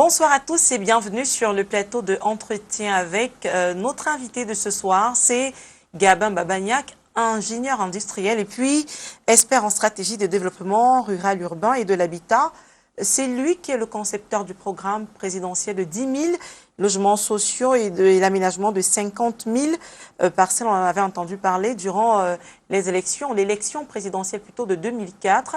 Bonsoir à tous et bienvenue sur le plateau de Entretien avec notre invité de ce soir, c'est Gabin Babagnac, ingénieur industriel et puis expert en stratégie de développement rural, urbain et de l'habitat. C'est lui qui est le concepteur du programme présidentiel de 10 000 logements sociaux et de l'aménagement de 50 000 parcelles. On en avait entendu parler durant l'élection présidentielle plutôt de 2004.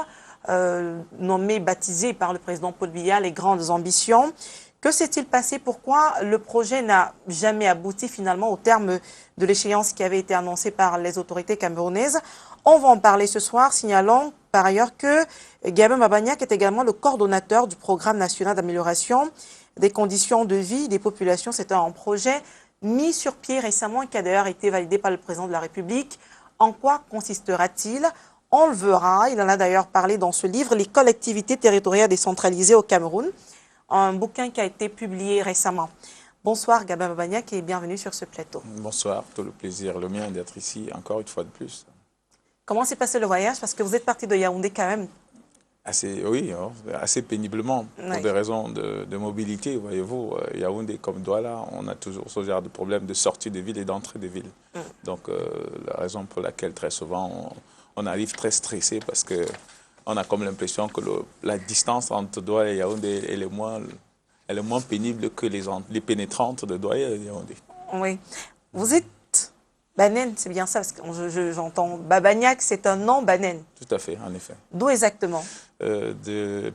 Nommé, baptisé par le président Paul Biya, les grandes ambitions. Que s'est-il passé? Pourquoi le projet n'a jamais abouti finalement au terme de l'échéance qui avait été annoncée par les autorités camerounaises? On va en parler ce soir, signalant par ailleurs que Gabin Babagnac est également le coordonnateur du programme national d'amélioration des conditions de vie des populations. C'est un projet mis sur pied récemment et qui a d'ailleurs été validé par le président de la République. En quoi consistera-t-il? On le verra, il en a d'ailleurs parlé dans ce livre, Les collectivités territoriales décentralisées au Cameroun, un bouquin qui a été publié récemment. Bonsoir Gabin Babagnac et bienvenue sur ce plateau. Bonsoir, tout le plaisir, le mien d'être ici encore une fois de plus. Comment s'est passé le voyage? Parce que vous êtes parti de Yaoundé quand même. Oui, assez péniblement, pour des raisons de mobilité, voyez-vous. Yaoundé comme Douala, on a toujours ce genre de problème de sortie des villes et d'entrée des villes. Donc la raison pour laquelle très souvent on arrive très stressé parce qu'on a comme l'impression que la distance entre Douala et Yaoundé elle est moins pénible que les pénétrantes de Douala et Yaoundé. Oui. Vous êtes Banen, c'est bien ça, parce que j'entends Babagnac, c'est un nom Banen. Tout à fait, en effet. D'où exactement?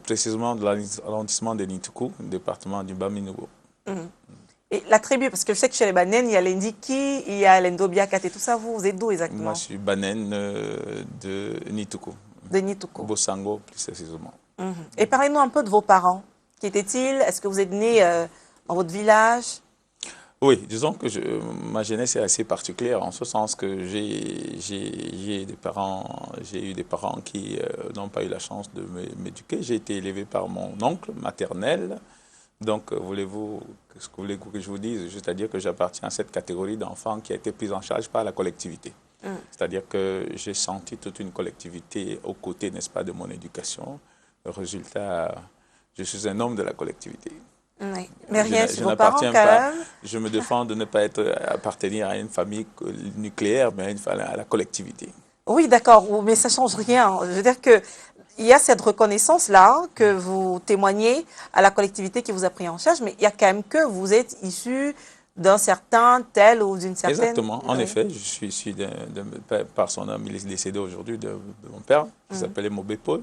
Précisément de l'arrondissement de Nituku, département du Bas-Minougo. Et la tribu, parce que je sais que chez les Banen, il y a l'Indiki, il y a l'Endobiakat et tout ça, vous êtes d'où exactement? Moi, je suis Banen de Nituku. De Nituku. Bosango, plus précisément. Et parlez-nous un peu de vos parents. Qui étaient-ils? Est-ce que vous êtes né dans votre village? Oui, disons que ma jeunesse est assez particulière, en ce sens que j'ai eu des parents qui n'ont pas eu la chance de m'éduquer. J'ai été élevé par mon oncle maternel. Donc, ce que voulez que je vous dise? C'est-à-dire que j'appartiens à cette catégorie d'enfants qui a été prise en charge par la collectivité. C'est-à-dire que j'ai senti toute une collectivité aux côtés, n'est-ce pas, de mon éducation. Le résultat, je suis un homme de la collectivité. Oui. Mais rien sur vos parents, quand même. Je me défends de ne pas appartenir à une famille nucléaire, mais à la collectivité. Oui, d'accord, mais ça ne change rien. Je veux dire qu'il y a cette reconnaissance-là que vous témoignez à la collectivité qui vous a pris en charge, mais il y a quand même que vous êtes issu d'un certain tel ou d'une certaine... Exactement, en effet, je suis issu par son homme, il est décédé aujourd'hui, de mon père, qui s'appelait Mobé Paul,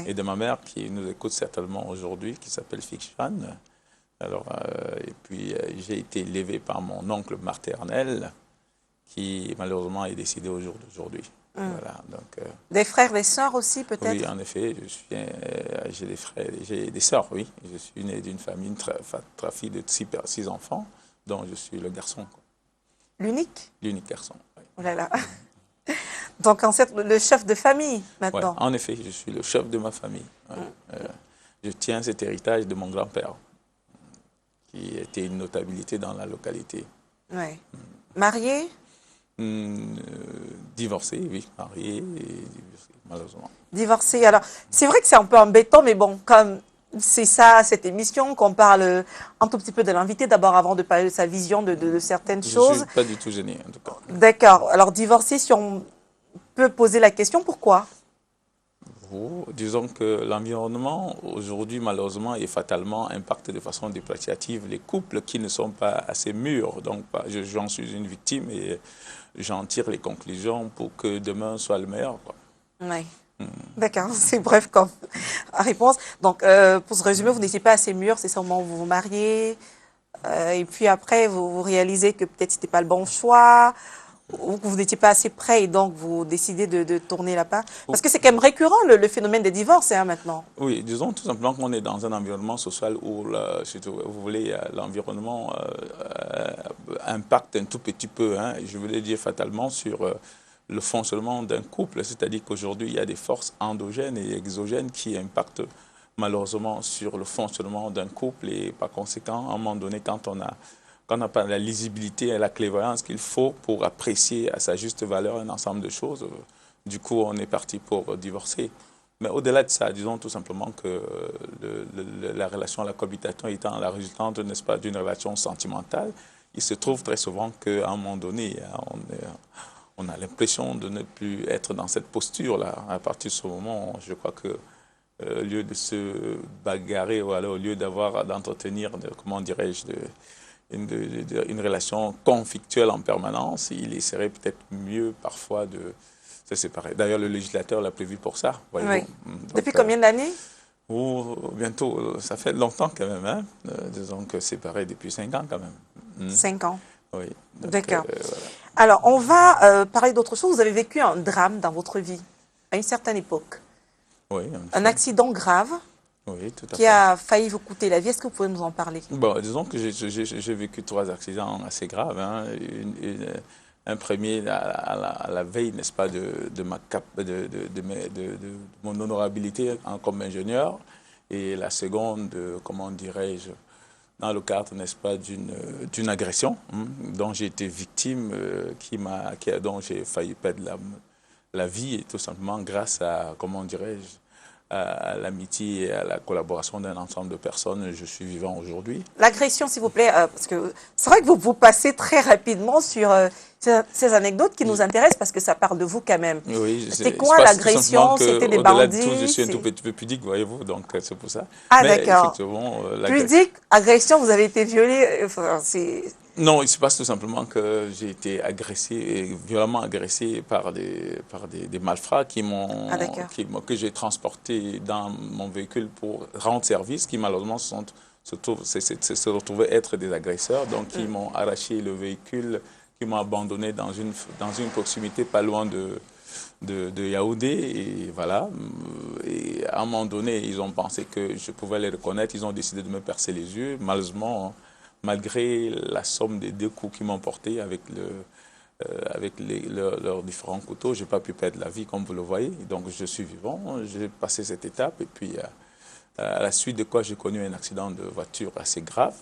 et de ma mère, qui nous écoute certainement aujourd'hui, qui s'appelle Fikshan. Alors, et puis, j'ai été élevé par mon oncle maternel, qui malheureusement est décédé au jour d'aujourd'hui. Voilà, donc, des frères, des sœurs aussi, peut-être? Oui, en effet, j'ai des frères, j'ai des sœurs, oui. Je suis né d'une famille, une fille de 6 enfants, dont je suis le garçon. L'unique? L'unique garçon, oui. Oh là là. Donc, en fait, le chef de famille, maintenant. Ouais, en effet, je suis le chef de ma famille. Je tiens cet héritage de mon grand-père, qui était une notabilité dans la localité. Oui. Marié? Divorcé, oui, marié et divorcé, malheureusement. Divorcé, alors, c'est vrai que c'est un peu embêtant, mais bon, comme c'est ça, cette émission, qu'on parle un tout petit peu de l'invité, d'abord avant de parler de sa vision de certaines choses. Je ne suis pas du tout gêné, en tout cas. D'accord, alors divorcé, si on peut poser la question, pourquoi? Disons que l'environnement, aujourd'hui, malheureusement, et fatalement, impacte de façon dépréciative les couples qui ne sont pas assez mûrs. Donc, j'en suis une victime et j'en tire les conclusions pour que demain soit le meilleur, quoi. Oui. D'accord, c'est bref comme réponse. Donc, pour se résumer, vous n'étiez pas assez mûr, c'est ça au moment où vous vous mariez, et puis après, vous réalisez que peut-être ce n'était pas le bon choix, ou que vous n'étiez pas assez prêt, et donc vous décidez de tourner la page. Parce que c'est quand même récurrent, le phénomène des divorces, hein, maintenant. Oui, disons tout simplement qu'on est dans un environnement social où, vous voulez, l'environnement impacte un tout petit peu, hein, je voulais dire fatalement, sur le fonctionnement d'un couple. C'est-à-dire qu'aujourd'hui, il y a des forces endogènes et exogènes qui impactent malheureusement sur le fonctionnement d'un couple. Et par conséquent, à un moment donné, quand on n'a pas la lisibilité et la clairvoyance qu'il faut pour apprécier à sa juste valeur un ensemble de choses, du coup, on est parti pour divorcer. Mais au-delà de ça, disons tout simplement que la relation, la cohabitation étant la résultante, n'est-ce pas, d'une relation sentimentale, il se trouve très souvent qu'à un moment donné, on a l'impression de ne plus être dans cette posture-là. À partir de ce moment, je crois que au lieu de se bagarrer, ou alors au lieu d'entretenir, comment dirais-je, une relation conflictuelle en permanence, il serait peut-être mieux parfois de se séparer. D'ailleurs, le législateur l'a prévu pour ça, voyez-vous. Oui. Donc, Depuis combien d'années? bientôt, ça fait longtemps quand même, hein. Disons que séparé depuis 5 ans quand même. 5 ans. Oui. D'accord. Voilà. Alors, on va parler d'autre chose. Vous avez vécu un drame dans votre vie à une certaine époque. Oui, Un accident grave oui, tout à qui fait. a failli vous coûter la vie. Est-ce que vous pouvez nous en parler? Bon, disons que j'ai vécu 3 accidents assez graves, hein. Un premier à la veille, n'est-ce pas, de mon honorabilité comme ingénieur, et la seconde, comment dirais-je, dans le cadre, n'est-ce pas, d'une agression, hein, dont j'ai été victime, dont j'ai failli perdre la vie, et tout simplement grâce à, comment dirais-je, à l'amitié et à la collaboration d'un ensemble de personnes, je suis vivant aujourd'hui. L'agression, s'il vous plaît, parce que c'est vrai que vous passez très rapidement sur ces anecdotes qui nous intéressent parce que ça parle de vous quand même. Oui, C'était quoi l'agression? C'était des au-delà de tout, je bandits? suis un tout petit peu pudique, voyez-vous, donc c'est pour ça. Ah, Mais d'accord. effectivement, Pudique, agression, vous avez été violée. Enfin, non, il se passe tout simplement que j'ai été agressé, violemment agressé par des malfrats Ah, d'accord. que j'ai transportés dans mon véhicule pour rendre service, qui malheureusement se retrouvaient être des agresseurs, donc qui m'ont arraché le véhicule, qui m'ont abandonné dans une proximité pas loin de Yaoundé, et voilà. Et à un moment donné, ils ont pensé que je pouvais les reconnaître, ils ont décidé de me percer les yeux, malheureusement, malgré la somme des 2 coups qu'ils m'ont portés avec leurs différents couteaux, je n'ai pas pu perdre la vie, comme vous le voyez. Donc, je suis vivant, j'ai passé cette étape. Et puis, à la suite de quoi, j'ai connu un accident de voiture assez grave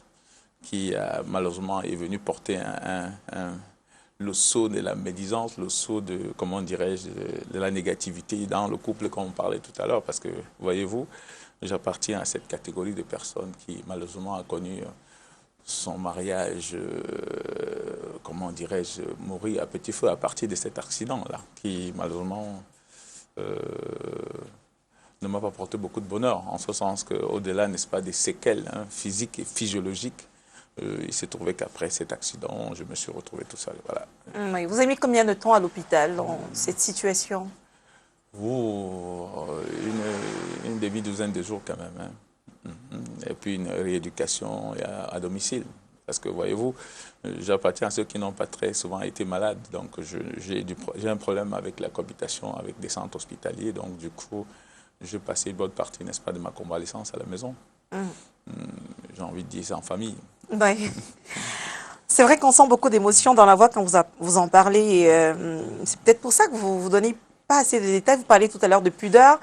qui, malheureusement, est venu porter le sceau de la médisance, le sceau de, comment dirais-je, de la négativité dans le couple, comme on parlait tout à l'heure. Parce que, voyez-vous, j'appartiens à cette catégorie de personnes qui, malheureusement, a connu son mariage, comment dirais-je, mourir à petit feu à partir de cet accident-là, qui malheureusement ne m'a pas porté beaucoup de bonheur, en ce sens qu'au-delà, n'est-ce pas, des séquelles, hein, physiques et physiologiques, il s'est trouvé qu'après cet accident, je me suis retrouvé tout seul. Voilà. Oui. Vous avez mis combien de temps à l'hôpital dans cette situation? Une demi-douzaine de jours quand même, hein. Et puis une rééducation à domicile. Parce que, voyez-vous, j'appartiens à ceux qui n'ont pas très souvent été malades. Donc, j'ai un problème avec la cohabitation avec des centres hospitaliers. Donc, du coup, je passais une bonne partie, n'est-ce pas, de ma convalescence à la maison. J'ai envie de dire, c'est en famille. Oui. C'est vrai qu'on sent beaucoup d'émotions dans la voix quand vous en parlez. Et, c'est peut-être pour ça que vous ne vous donnez pas assez de détails. Vous parlez tout à l'heure de pudeur.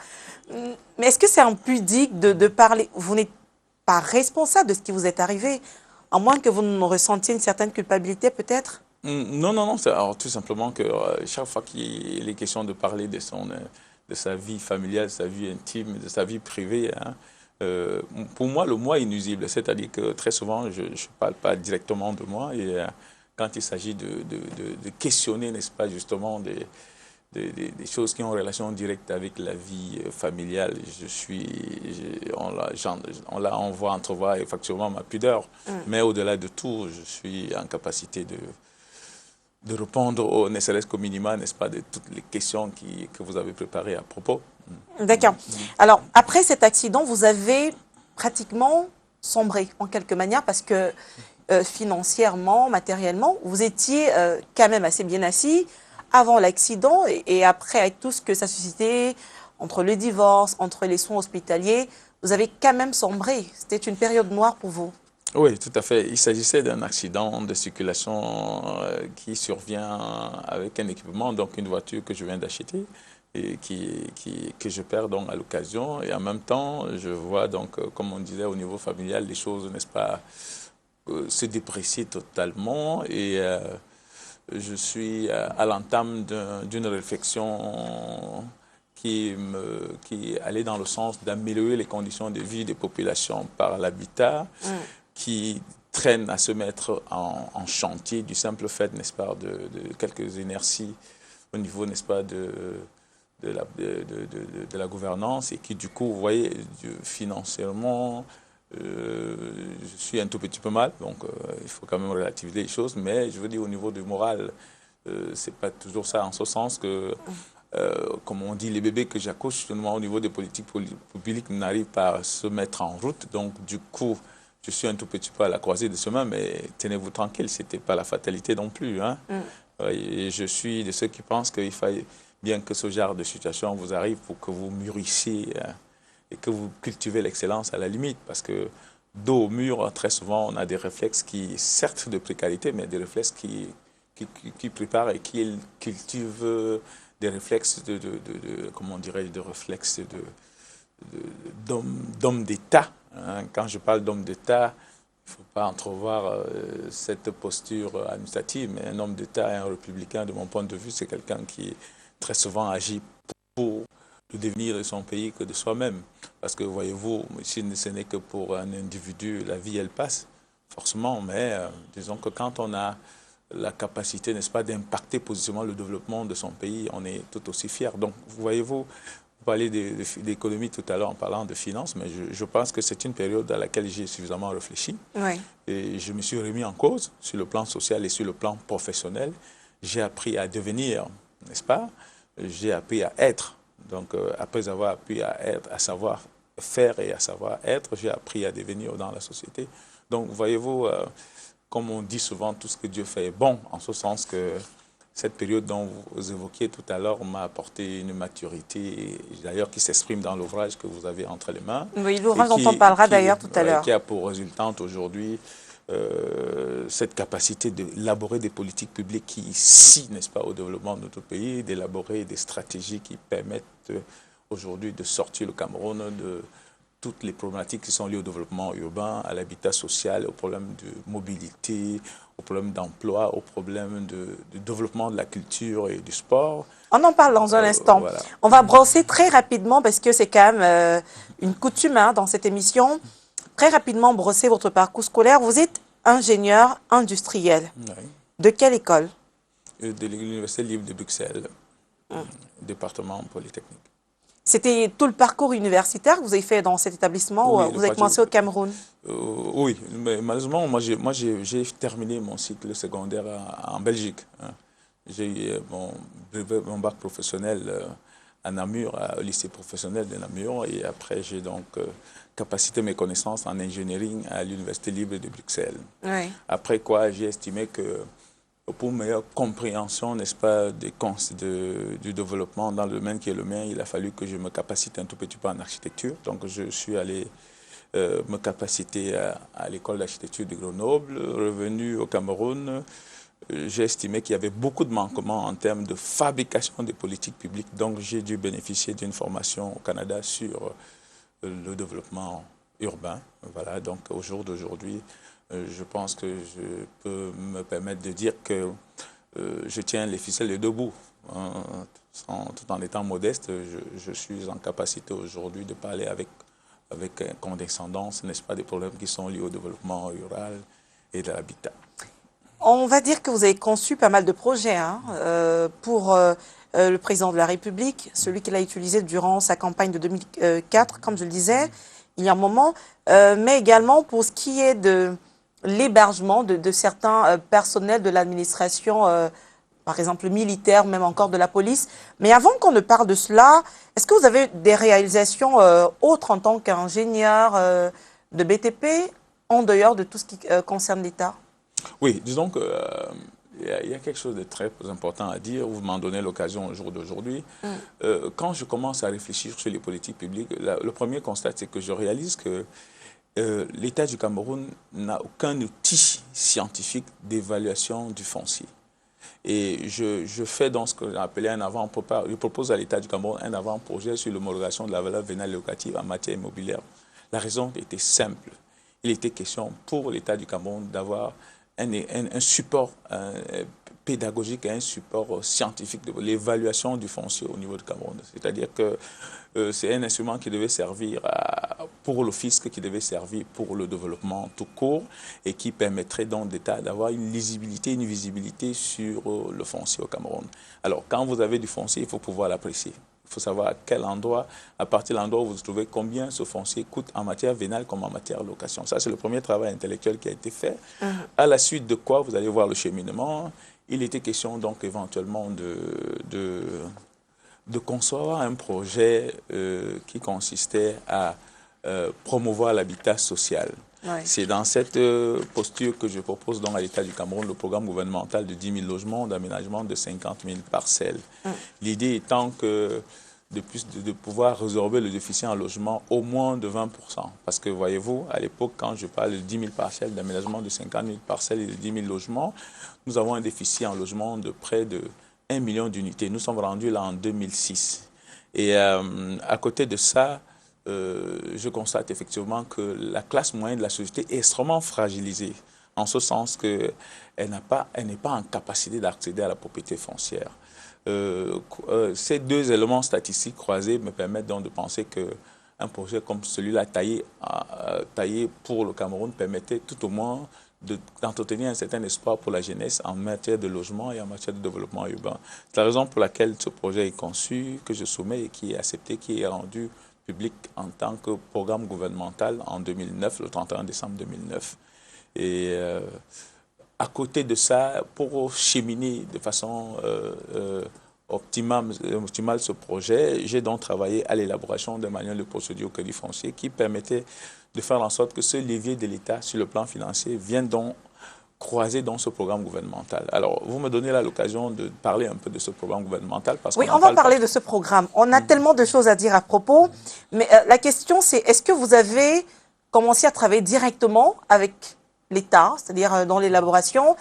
Mais est-ce que c'est impudique de parler? Vous n'êtes pas responsable de ce qui vous est arrivé, à moins que vous ne ressentiez une certaine culpabilité peut-être? Non, non, non. Alors, tout simplement que chaque fois qu'il est question de parler de sa vie familiale, de sa vie intime, de sa vie privée, hein, pour moi, le moi est nuisible. C'est-à-dire que très souvent, je ne parle pas directement de moi. Et quand il s'agit de questionner, n'est-ce pas, justement, des choses qui ont relation directe avec la vie familiale, on voit entrevoir effectivement ma pudeur. Mais au-delà de tout, je suis en capacité de répondre, ne serait-ce qu'au minima, n'est-ce pas, de toutes les questions que vous avez préparées à propos. D'accord. Alors, après cet accident, vous avez pratiquement sombré en quelque manière parce que financièrement, matériellement, vous étiez quand même assez bien assis avant l'accident et après, avec tout ce que ça suscitait, entre le divorce, entre les soins hospitaliers, vous avez quand même sombré. C'était une période noire pour vous. Oui, tout à fait. Il s'agissait d'un accident de circulation qui survient avec un équipement, donc une voiture que je viens d'acheter et que je perds donc à l'occasion. Et en même temps, je vois donc, comme on disait au niveau familial, les choses, n'est-ce pas, se déprécier totalement. Et je suis à l'entame d'une réflexion qui allait dans le sens d'améliorer les conditions de vie des populations par l'habitat, qui traîne à se mettre en chantier du simple fait, n'est-ce pas, de quelques inerties au niveau, n'est-ce pas, de la gouvernance et qui, du coup, vous voyez, financièrement, je suis un tout petit peu mal, donc il faut quand même relativiser les choses, mais je veux dire, au niveau du moral, c'est pas toujours ça, en ce sens que, comme on dit, les bébés que j'accouche, au niveau des politiques publiques, n'arrivent pas à se mettre en route, donc du coup, je suis un tout petit peu à la croisée de chemin, mais tenez-vous tranquille, ce n'était pas la fatalité non plus. Hein. Et je suis de ceux qui pensent qu'il faille bien que ce genre de situation vous arrive pour que vous mûrissiez et que vous cultivez l'excellence à la limite. Parce que dos au mur, très souvent, on a des réflexes qui, certes de précarité, mais des réflexes qui préparent et qui cultivent des réflexes comment dirais-je, de réflexes d'homme d'État. Hein. Quand je parle d'homme d'État, il ne faut pas entrevoir cette posture administrative, mais un homme d'État et un républicain, de mon point de vue, c'est quelqu'un qui très souvent agit pour le devenir de son pays que de soi-même. Parce que, voyez-vous, si ce n'est que pour un individu, la vie, elle passe, forcément, mais disons que quand on a la capacité, n'est-ce pas, d'impacter positivement le développement de son pays, on est tout aussi fier. Donc, voyez-vous, vous parlez d'économie tout à l'heure en parlant de finances, mais je pense que c'est une période à laquelle j'ai suffisamment réfléchi. Oui. Et je me suis remis en cause sur le plan social et sur le plan professionnel. J'ai appris à devenir, n'est-ce pas? J'ai appris à être. Donc, après avoir appris à être, à savoir faire et à savoir être, j'ai appris à devenir dans la société. Donc, voyez-vous, comme on dit souvent, tout ce que Dieu fait est bon, en ce sens que cette période dont vous évoquiez tout à l'heure m'a apporté une maturité, d'ailleurs qui s'exprime dans l'ouvrage que vous avez entre les mains. Oui, l'ouvrage dont on parlera d'ailleurs tout à l'heure. Qui a pour résultante aujourd'hui cette capacité d'élaborer des politiques publiques qui ici, n'est-ce pas, au développement de notre pays, d'élaborer des stratégies qui permettent aujourd'hui de sortir le Cameroun de toutes les problématiques qui sont liées au développement urbain, à l'habitat social, aux problèmes de mobilité, aux problèmes d'emploi, aux problèmes de développement de la culture et du sport. On en parle dans un instant. Voilà. On va brosser très rapidement, parce que c'est quand même une coutume dans cette émission, très rapidement brosser votre parcours scolaire. Vous êtes ingénieur industriel. Oui. De quelle école? De l'Université libre de Bruxelles, département polytechnique. C'était tout le parcours universitaire que vous avez fait dans cet établissement, oui, ou vous avez commencé au Cameroun? Oui, mais malheureusement, moi j'ai terminé mon cycle secondaire en Belgique. Hein. J'ai eu mon bac professionnel à Namur, au lycée professionnel de Namur, et après j'ai donc capacité mes connaissances en ingénierie à l'Université libre de Bruxelles. Oui. Après quoi, j'ai estimé que pour une meilleure compréhension, n'est-ce pas, du développement dans le domaine qui est le mien, il a fallu que je me capacite un tout petit peu en architecture. Donc, je suis allé me capaciter à l'école d'architecture de Grenoble, revenu au Cameroun. J'ai estimé qu'il y avait beaucoup de manquements en termes de fabrication des politiques publiques. Donc, j'ai dû bénéficier d'une formation au Canada sur le développement urbain. Voilà, donc au jour d'aujourd'hui, je pense que je peux me permettre de dire que je tiens les ficelles debout. Hein, tout en étant modeste, je suis en capacité aujourd'hui de parler avec condescendance, n'est-ce pas, des problèmes qui sont liés au développement rural et de l'habitat. On va dire que vous avez conçu pas mal de projets pour le président de la République, celui qu'il a utilisé durant sa campagne de 2004, comme je le disais, il y a un moment, mais également pour ce qui est de l'hébergement de certains personnels de l'administration, par exemple militaire, même encore de la police. Mais avant qu'on ne parle de cela, est-ce que vous avez des réalisations autres en tant qu'ingénieur de BTP, en dehors de tout ce qui concerne l'État? Oui, disons que il y a quelque chose de très important à dire. Vous m'en donnez l'occasion au jour d'aujourd'hui. Quand je commence à réfléchir sur les politiques publiques, le premier constat, c'est que je réalise que l'État du Cameroun n'a aucun outil scientifique d'évaluation du foncier. Et je fais donc ce que j'ai appelé un avant-projet. Je propose à l'État du Cameroun un avant-projet sur l'homologation de la valeur vénale locative en matière immobilière. La raison était simple. Il était question pour l'État du Cameroun d'avoir un support pédagogique et un support scientifique de l'évaluation du foncier au niveau du Cameroun. C'est-à-dire que c'est un instrument qui devait servir pour le fisc, qui devait servir pour le développement tout court et qui permettrait donc d'État d'avoir une lisibilité, une visibilité sur le foncier au Cameroun. Alors, quand vous avez du foncier, il faut pouvoir l'apprécier. Il faut savoir à quel endroit, à partir de l'endroit où vous vous trouvez, combien ce foncier coûte en matière vénale comme en matière de location. Ça, c'est le premier travail intellectuel qui a été fait. À la suite de quoi, vous allez voir le cheminement. Il était question donc éventuellement de concevoir un projet qui consistait à promouvoir l'habitat social. Ouais. C'est dans cette posture que je propose donc à l'État du Cameroun le programme gouvernemental de 10 000 logements d'aménagement de 50 000 parcelles. L'idée étant que de pouvoir résorber le déficit en logement au moins de 20%. Parce que voyez-vous, à l'époque, quand je parle de 10 000 parcelles, d'aménagement de 50 000 parcelles et de 10 000 logements, nous avons un déficit en logement de près de 1 million d'unités. Nous sommes rendus là en 2006. Et à côté de ça, je constate effectivement que la classe moyenne de la société est extrêmement fragilisée, en ce sens qu'elle n'est pas en capacité d'accéder à la propriété foncière. Ces deux éléments statistiques croisés me permettent donc de penser qu'un projet comme celui-là taillé pour le Cameroun permettait tout au moins d'entretenir un certain espoir pour la jeunesse en matière de logement et en matière de développement urbain. C'est la raison pour laquelle ce projet est conçu, que je soumets et qui est accepté, qui est rendu public en tant que programme gouvernemental en 2009, le 31 décembre 2009. Et à côté de ça, pour cheminer de façon optimale ce projet, j'ai donc travaillé à l'élaboration d'un manuel de procédure au crédit foncier qui permettait de faire en sorte que ce levier de l'État sur le plan financier vienne donc croiser dans ce programme gouvernemental. Alors, vous me donnez là l'occasion de parler un peu de ce programme gouvernemental. Parce oui, on va parler de ce programme. On a tellement de choses à dire à propos, mais la question c'est, est-ce que vous avez commencé à travailler directement avec l'État, c'est-à-dire dans l'élaboration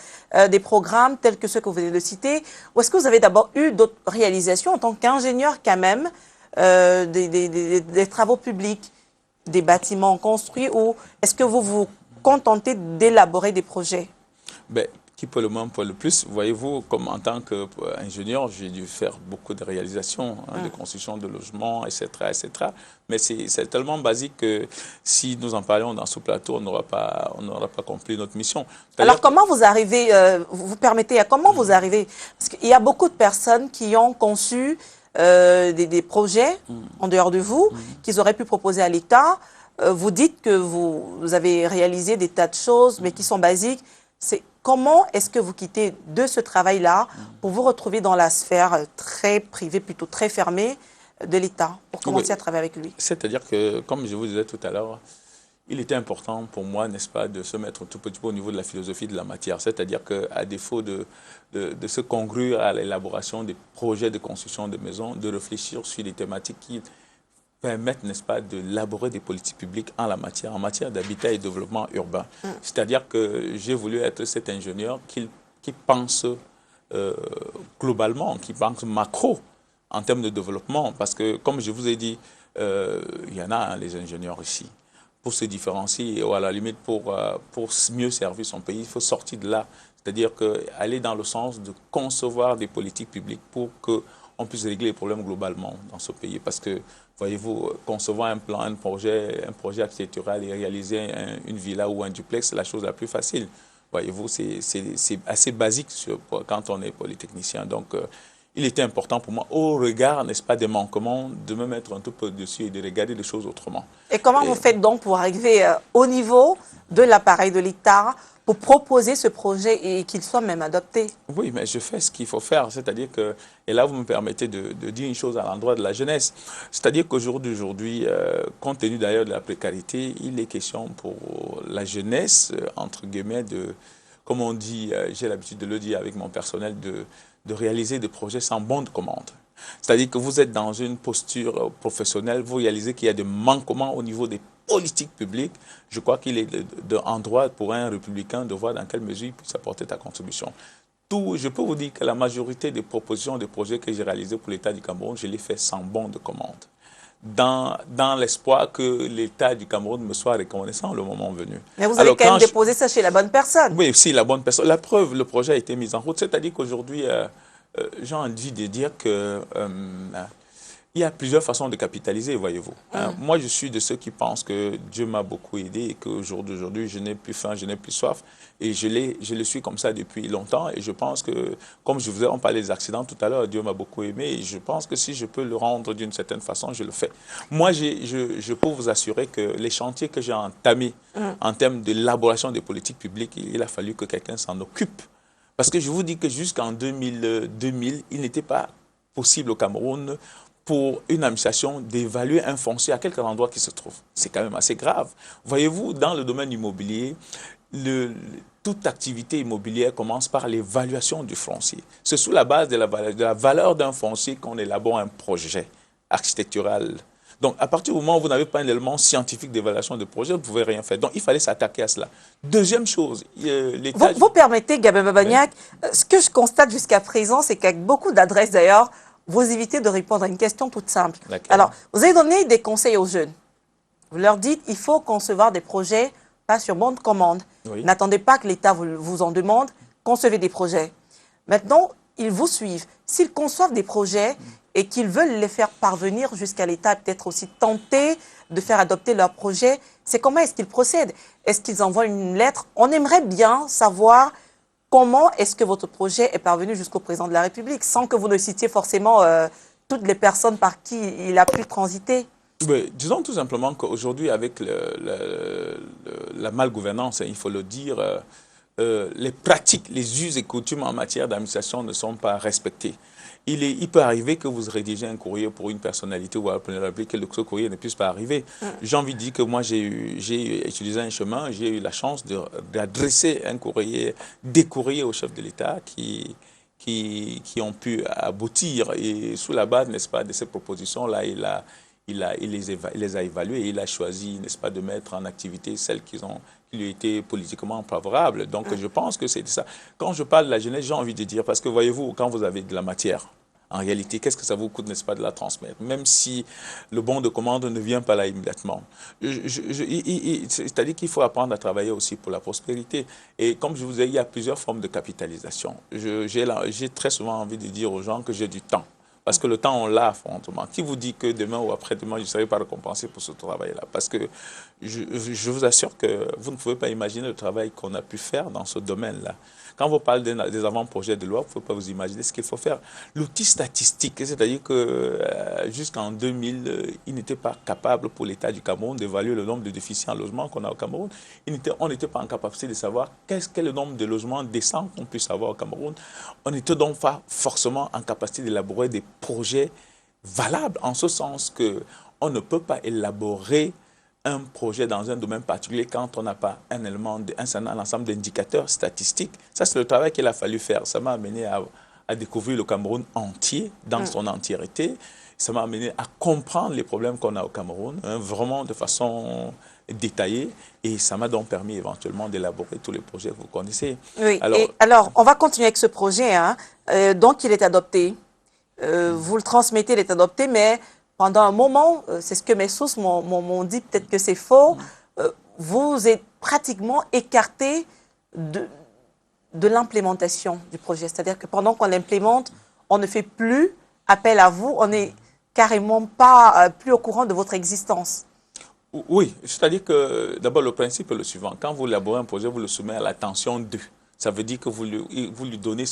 des programmes tels que ceux que vous venez de citer, ou est-ce que vous avez d'abord eu d'autres réalisations en tant qu'ingénieur quand même, des travaux publics, des bâtiments construits, ou est-ce que vous vous contentez d'élaborer des projets? Ben, qui peut le moins, peut le plus. Voyez-vous, comme en tant qu'ingénieur, j'ai dû faire beaucoup de réalisations, de construction de logements, etc., etc. Mais c'est tellement basique que si nous en parlions dans ce plateau, on n'aura pas compris notre mission. Alors, comment vous arrivez, vous permettez, à comment vous arrivez? Parce qu'il y a beaucoup de personnes qui ont conçu des projets en dehors de vous, qu'ils auraient pu proposer à l'État. Vous dites que vous avez réalisé des tas de choses, mais qui sont basiques. Comment est-ce que vous quittez de ce travail-là pour vous retrouver dans la sphère très privée, plutôt très fermée de l'État, pour commencer à travailler avec lui? C'est-à-dire que, comme je vous disais tout à l'heure, il était important pour moi, n'est-ce pas, de se mettre un tout petit peu au niveau de la philosophie de la matière. C'est-à-dire qu'à défaut de se congruer à l'élaboration des projets de construction de maisons, de réfléchir sur des thématiques qui permettent, n'est-ce pas, d'élaborer des politiques publiques en matière d'habitat et développement urbain. C'est-à-dire que j'ai voulu être cet ingénieur qui pense globalement, qui pense macro en termes de développement. Parce que, comme je vous ai dit, il y en a les ingénieurs ici. Pour se différencier ou à la limite pour mieux servir son pays, il faut sortir de là. C'est-à-dire aller dans le sens de concevoir des politiques publiques pour qu'on puisse régler les problèmes globalement dans ce pays. Parce que, voyez-vous, concevoir un plan, un projet architectural et réaliser une villa ou un duplex, c'est la chose la plus facile. Voyez-vous, c'est assez basique quand on est polytechnicien. Donc, il était important pour moi, au regard, n'est-ce pas, des manquements, de me mettre un tout peu dessus et de regarder les choses autrement. Et comment vous faites donc pour arriver au niveau de l'appareil de l'État pour proposer ce projet et qu'il soit même adopté? Oui, mais je fais ce qu'il faut faire, c'est-à-dire que, et là vous me permettez de dire une chose à l'endroit de la jeunesse, c'est-à-dire qu'aujourd'hui, compte tenu d'ailleurs de la précarité, il est question pour la jeunesse, entre guillemets, comme on dit, j'ai l'habitude de le dire avec mon personnel, de réaliser des projets sans bon de commande. C'est-à-dire que vous êtes dans une posture professionnelle, vous réalisez qu'il y a des manquements au niveau des politiques publiques. Je crois qu'il est en droit pour un républicain de voir dans quelle mesure il peut apporter ta contribution. Je peux vous dire que la majorité des propositions, des projets que j'ai réalisés pour l'État du Cameroun, je les fais sans bon de commande. dans l'espoir que l'État du Cameroun me soit reconnaissant le moment venu. Mais vous avez Alors, quand même quand déposé ça chez la bonne personne. oui, si, la bonne personne. La preuve, le projet a été mis en route. C'est-à-dire qu'aujourd'hui, j'ai envie de dire que il y a plusieurs façons de capitaliser, voyez-vous. Hein. Moi, je suis de ceux qui pensent que Dieu m'a beaucoup aidé et qu'au jour d'aujourd'hui, je n'ai plus faim, je n'ai plus soif. Et je le suis comme ça depuis longtemps. Et je pense que, comme je vous ai on parlait des accidents tout à l'heure, Dieu m'a beaucoup aimé. Et je pense que si je peux le rendre d'une certaine façon, je le fais. Moi, je peux vous assurer que les chantiers que j'ai entamés en termes d'élaboration des politiques publiques, il a fallu que quelqu'un s'en occupe. Parce que je vous dis que jusqu'en 2000, il n'était pas possible au Cameroun pour une administration d'évaluer un foncier à quelque endroit qui se trouve. C'est quand même assez grave. Voyez-vous, dans le domaine immobilier, toute activité immobilière commence par l'évaluation du foncier. C'est sous la base de la valeur d'un foncier qu'on élabore un projet architectural. Donc, à partir du moment où vous n'avez pas un élément scientifique d'évaluation de projet, vous ne pouvez rien faire. Donc, il fallait s'attaquer à cela. Deuxième chose, l'État... Vous permettez, Gabin Babagnac, ce que je constate jusqu'à présent, c'est qu'avec beaucoup d'adresses d'ailleurs, vous évitez de répondre à une question toute simple. Alors, vous avez donné des conseils aux jeunes. Vous leur dites, il faut concevoir des projets, pas sur bonne commande. Oui. N'attendez pas que l'État vous en demande, concevez des projets. Maintenant, ils vous suivent. S'ils conçoivent des projets et qu'ils veulent les faire parvenir jusqu'à l'État, peut-être aussi tenter de faire adopter leurs projets, c'est comment est-ce qu'ils procèdent? Est-ce qu'ils envoient une lettre? On aimerait bien savoir comment est-ce que votre projet est parvenu jusqu'au président de la République, sans que vous ne citiez forcément toutes les personnes par qui il a pu transiter. Oui, disons tout simplement qu'aujourd'hui, avec la malgouvernance, il faut le dire, les pratiques, les us et coutumes en matière d'administration ne sont pas respectées. Il peut arriver que vous rédigez un courrier pour une personnalité ou à la Première République et que ce courrier ne puisse pas arriver. J'ai envie de dire que moi, j'ai utilisé un chemin, j'ai eu la chance d'adresser un courrier, des courriers au chef de l'État qui ont pu aboutir. Et sous la base, n'est-ce pas, de ces propositions-là, il les a évaluées et il a choisi, n'est-ce pas, de mettre en activité celles qui lui étaient politiquement favorables. Donc, je pense que c'est ça. Quand je parle de la jeunesse, j'ai envie de dire, parce que voyez-vous, quand vous avez de la matière, en réalité, qu'est-ce que ça vous coûte, n'est-ce pas, de la transmettre? Même si le bon de commande ne vient pas là immédiatement. C'est-à-dire qu'il faut apprendre à travailler aussi pour la prospérité. Et comme je vous ai dit, il y a plusieurs formes de capitalisation. J'ai très souvent envie de dire aux gens que j'ai du temps. Parce que le temps, on l'a frontalement. Qui vous dit que demain ou après-demain, je ne serai pas récompensé pour ce travail-là? Parce que je vous assure que vous ne pouvez pas imaginer le travail qu'on a pu faire dans ce domaine-là. Quand vous parlez des avant-projets de loi, vous ne pouvez pas vous imaginer ce qu'il faut faire. L'outil statistique, c'est-à-dire que jusqu'en 2000, il n'était pas capable pour l'État du Cameroun d'évaluer le nombre de déficients en logement qu'on a au Cameroun. On n'était pas en capacité de savoir qu'est-ce qu'est le nombre de logements décents qu'on puisse avoir au Cameroun. On n'était donc pas forcément en capacité d'élaborer des projets valables, en ce sens qu'on ne peut pas élaborer un projet dans un domaine particulier quand on n'a pas un ensemble d'indicateurs statistiques. Ça, c'est le travail qu'il a fallu faire. Ça m'a amené à découvrir le Cameroun entier, dans son entièreté. Ça m'a amené à comprendre les problèmes qu'on a au Cameroun, hein, vraiment de façon détaillée. Et ça m'a donc permis éventuellement d'élaborer tous les projets que vous connaissez. Oui, alors on va continuer avec ce projet. Hein. Donc, il est adopté. Vous le transmettez, il est adopté, mais pendant un moment, c'est ce que mes sources m'ont dit, peut-être que c'est faux, vous êtes pratiquement écarté de l'implémentation du projet. C'est-à-dire que pendant qu'on l'implémente, on ne fait plus appel à vous, on n'est carrément pas plus au courant de votre existence. Oui, c'est-à-dire que d'abord le principe est le suivant. Quand vous élaborez un projet, vous le soumettez à l'attention d'eux. Ça veut dire que vous lui donnez,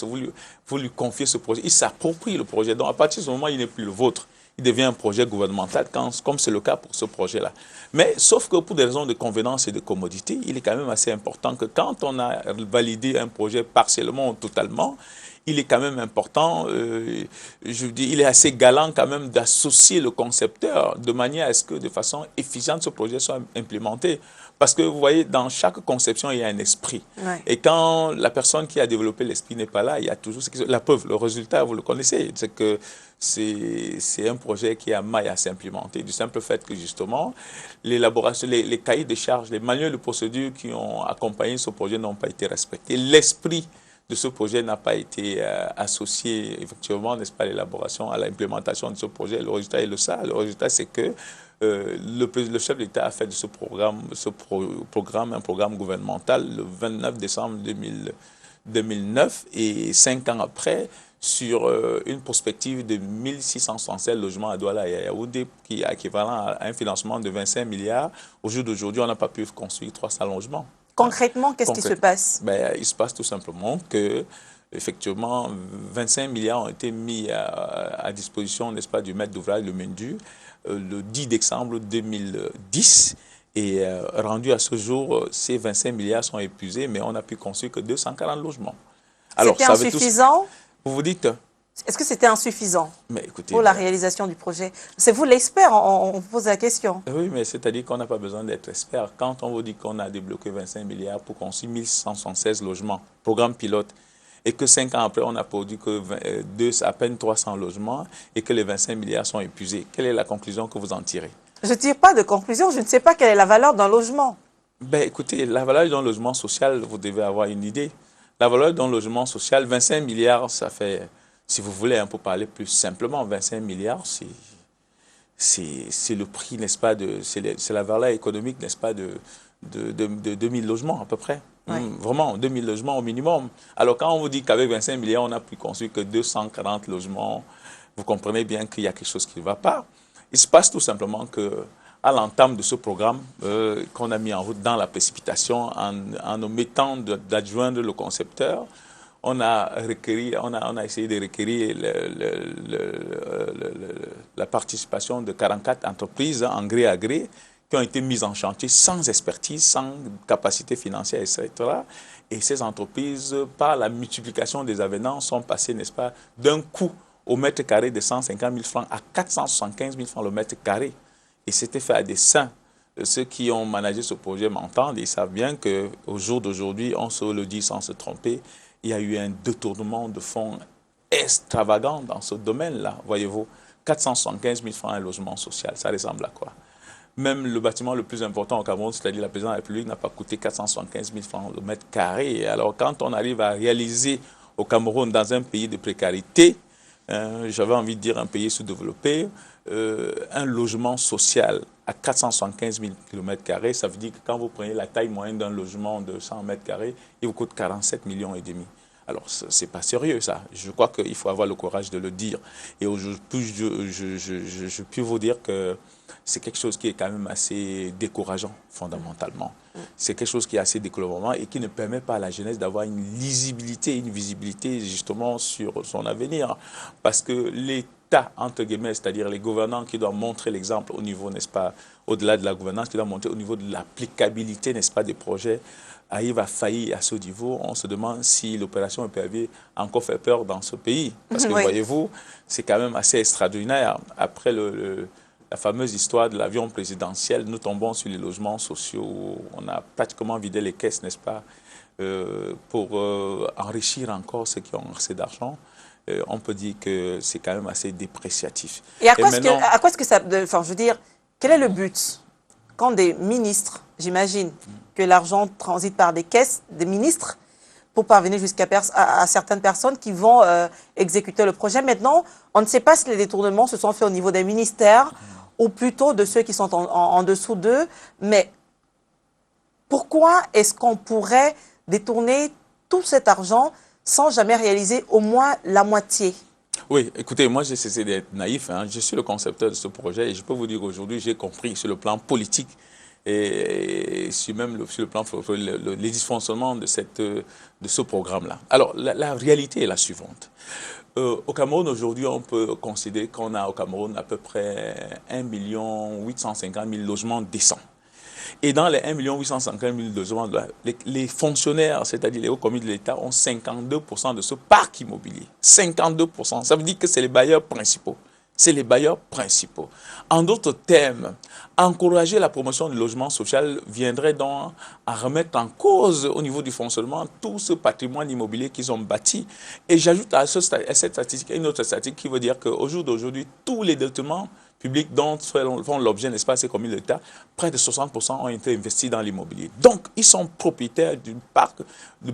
vous lui confiez ce projet. Il s'approprie le projet. Donc à partir de ce moment, il n'est plus le vôtre. Il devient un projet gouvernemental, comme c'est le cas pour ce projet-là. Mais sauf que pour des raisons de convenance et de commodité, il est quand même assez important que quand on a validé un projet partiellement ou totalement, il est quand même important, je dis, il est assez galant quand même d'associer le concepteur de manière à ce que de façon efficiente ce projet soit implémenté. Parce que vous voyez, dans chaque conception, il y a un esprit. Ouais. Et quand la personne qui a développé l'esprit n'est pas là, il y a toujours la preuve, le résultat, vous le connaissez, c'est que c'est un projet qui a maille à s'implémenter, du simple fait que justement, l'élaboration, les cahiers de charges, les manuels de procédure qui ont accompagné ce projet n'ont pas été respectés. L'esprit de ce projet n'a pas été associé, effectivement, n'est-ce pas, à l'élaboration, à l'implémentation de ce projet. Le résultat est ça. Le résultat, c'est que le chef d'État a fait de ce programme un programme gouvernemental le 29 décembre 2009 et 5 ans après, sur une perspective de 1667 logements à Douala et à Yaoundé, qui est équivalent à un financement de 25 milliards. Au jour d'aujourd'hui, on n'a pas pu construire 300 logements. Concrètement, qu'est-ce qui se passe? Il se passe tout simplement que, effectivement, 25 milliards ont été mis à disposition, n'est-ce pas, du maître d'ouvrage, le MENDU, le 10 décembre 2010. Et rendu à ce jour, ces 25 milliards sont épuisés, mais on n'a pu construire que 240 logements. C'était insuffisant? Vous vous dites? Est-ce que c'était insuffisant écoutez, pour la réalisation du projet? C'est vous l'expert, on vous pose la question. Oui, mais c'est-à-dire qu'on n'a pas besoin d'être expert. Quand on vous dit qu'on a débloqué 25 milliards pour construire 1176 logements, programme pilote, et que 5 ans après, on a produit que à peine 300 logements et que les 25 milliards sont épuisés, quelle est la conclusion que vous en tirez? Je ne tire pas de conclusion, je ne sais pas quelle est la valeur d'un logement. Écoutez, la valeur d'un logement social, vous devez avoir une idée. La valeur d'un logement social, 25 milliards, ça fait, si vous voulez, pour parler plus simplement, 25 milliards, c'est le prix, n'est-ce pas, c'est la valeur économique, n'est-ce pas, de 2000 logements à peu près. Oui. Vraiment, 2000 logements au minimum. Alors quand on vous dit qu'avec 25 milliards, on n'a pu construire que 240 logements, vous comprenez bien qu'il y a quelque chose qui ne va pas. Il se passe tout simplement que, à l'entame de ce programme qu'on a mis en route dans la précipitation, en omettant d'adjoindre le concepteur, on a essayé de requérir la participation de 44 entreprises en gré à gré qui ont été mises en chantier sans expertise, sans capacité financière, etc. Et ces entreprises, par la multiplication des avenants, sont passées, n'est-ce pas, d'un coût au mètre carré de 150 000 francs à 475 000 francs le mètre carré. Et c'était fait à dessein. Ceux qui ont managé ce projet m'entendent, ils savent bien qu'au jour d'aujourd'hui, on se le dit sans se tromper, il y a eu un détournement de fonds extravagant dans ce domaine-là, voyez-vous. 475 000 francs un logement social, ça ressemble à quoi? Même le bâtiment le plus important au Cameroun, c'est-à-dire la présidence de la République, n'a pas coûté 475 000 francs le mètre carré. Alors quand on arrive à réaliser au Cameroun, dans un pays de précarité, j'avais envie de dire un pays sous-développé, un logement social à 475 000 km², ça veut dire que quand vous prenez la taille moyenne d'un logement de 100 m², il vous coûte 47,5 millions. Alors, ce n'est pas sérieux, ça. Je crois qu'il faut avoir le courage de le dire. Et aujourd'hui, je puis vous dire que c'est quelque chose qui est quand même assez décourageant, fondamentalement. C'est quelque chose qui est assez décourageant et qui ne permet pas à la jeunesse d'avoir une lisibilité, une visibilité, justement, sur son avenir. Parce que l'État, entre guillemets, c'est-à-dire les gouvernants qui doivent montrer l'exemple au niveau, n'est-ce pas, au-delà de la gouvernance, qui doivent montrer au niveau de l'applicabilité, n'est-ce pas, des projets, arrive à faillir à ce niveau. On se demande si l'opération EPRV a encore fait peur dans ce pays. Parce que, voyez-vous, c'est quand même assez extraordinaire. Après la fameuse histoire de l'avion présidentiel, nous tombons sur les logements sociaux. On a pratiquement vidé les caisses, n'est-ce pas, pour enrichir encore ceux qui ont assez d'argent. On peut dire que c'est quand même assez dépréciatif. Et à quoi est-ce que ça... Enfin, je veux dire, quel est le but quand des ministres, j'imagine que l'argent transite par des caisses, des ministres, pour parvenir jusqu'à certaines personnes qui vont exécuter le projet. Maintenant, on ne sait pas si les détournements se sont faits au niveau des ministères ou plutôt de ceux qui sont en dessous d'eux. Mais pourquoi est-ce qu'on pourrait détourner tout cet argent sans jamais réaliser au moins la moitié? Oui, écoutez, moi j'ai cessé d'être naïf. Je suis le concepteur de ce projet et je peux vous dire qu'aujourd'hui j'ai compris sur le plan politique et sur le plan les dysfonctionnements de ce programme-là. Alors, la réalité est la suivante. Au Cameroun, aujourd'hui, on peut considérer qu'on a au Cameroun à peu près 1 850 000 logements décents. Et dans les 1 850 000 logements, les fonctionnaires, c'est-à-dire les hauts commis de l'État, ont 52% de ce parc immobilier. 52%. Ça veut dire que c'est les bailleurs principaux. C'est les bailleurs principaux. En d'autres termes, encourager la promotion du logement social viendrait donc à remettre en cause au niveau du fonctionnement tout ce patrimoine immobilier qu'ils ont bâti. Et j'ajoute à cette statistique une autre statistique qui veut dire qu'au jour d'aujourd'hui, tous les détournements publics dont font l'objet, n'est-ce pas, ces communes de l'État, près de 60% ont été investis dans l'immobilier. Donc, ils sont propriétaires d'une part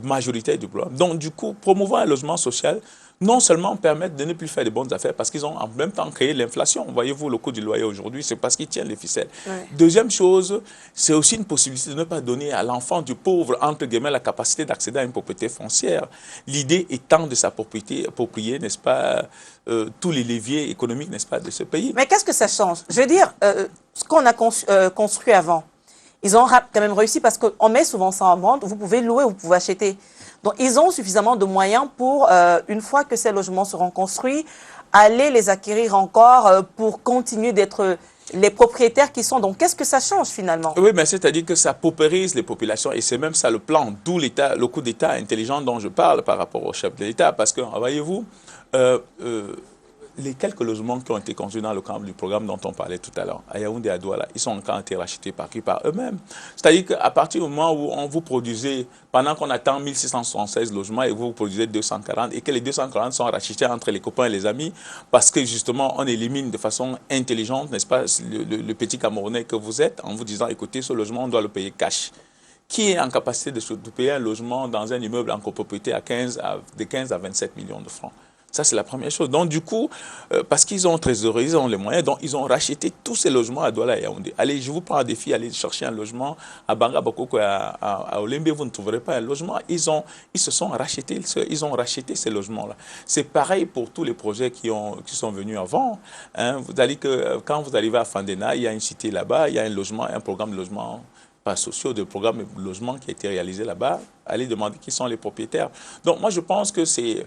majoritaire du programme. Donc, du coup, promouvoir un logement social, non seulement permettre de ne plus faire de bonnes affaires, parce qu'ils ont en même temps créé l'inflation. Voyez-vous, le coût du loyer aujourd'hui, c'est parce qu'ils tiennent les ficelles. Ouais. Deuxième chose, c'est aussi une possibilité de ne pas donner à l'enfant du pauvre, entre guillemets, la capacité d'accéder à une propriété foncière. L'idée étant de s'approprier, n'est-ce pas, tous les leviers économiques, n'est-ce pas, de ce pays. Mais qu'est-ce que ça change? Je veux dire, ce qu'on a construit avant, ils ont quand même réussi parce qu'on met souvent ça en vente, vous pouvez louer, vous pouvez acheter. Donc, ils ont suffisamment de moyens pour, une fois que ces logements seront construits, aller les acquérir encore pour continuer d'être les propriétaires qui sont. Donc, qu'est-ce que ça change finalement? Oui, mais c'est-à-dire que ça paupérise les populations et c'est même ça le plan, d'où l'État, le coup d'État intelligent dont je parle par rapport au chef de l'État. Parce que, voyez-vous, les quelques logements qui ont été construits dans le cadre du programme dont on parlait tout à l'heure, à Yaoundé et à Douala, ils sont encore été rachetés par qui? Par eux-mêmes. C'est-à-dire qu'à partir du moment où on vous produisait, pendant qu'on attend 1676 logements et vous produisez 240, et que les 240 sont rachetés entre les copains et les amis, parce que justement, on élimine de façon intelligente, n'est-ce pas, le petit Camerounais que vous êtes, en vous disant, écoutez, ce logement, on doit le payer cash. Qui est en capacité de payer un logement dans un immeuble en copropriété de 15 à 27 millions de francs? Ça, c'est la première chose. Donc, du coup, parce qu'ils ont trésorerie, ils ont les moyens, donc ils ont racheté tous ces logements à Douala et Yaoundé. Allez, je vous prends un défi, allez chercher un logement à Banga Bakoko et à Olembe, vous ne trouverez pas un logement. Ils se sont rachetés, ils ont racheté ces logements-là. C'est pareil pour tous les projets qui sont venus avant. Hein. Vous allez que quand vous arrivez à Fandena, il y a une cité là-bas, il y a un logement, un programme de logement, pas sociaux, de programme de logement qui a été réalisé là-bas, allez demander qui sont les propriétaires. Donc moi je pense que c'est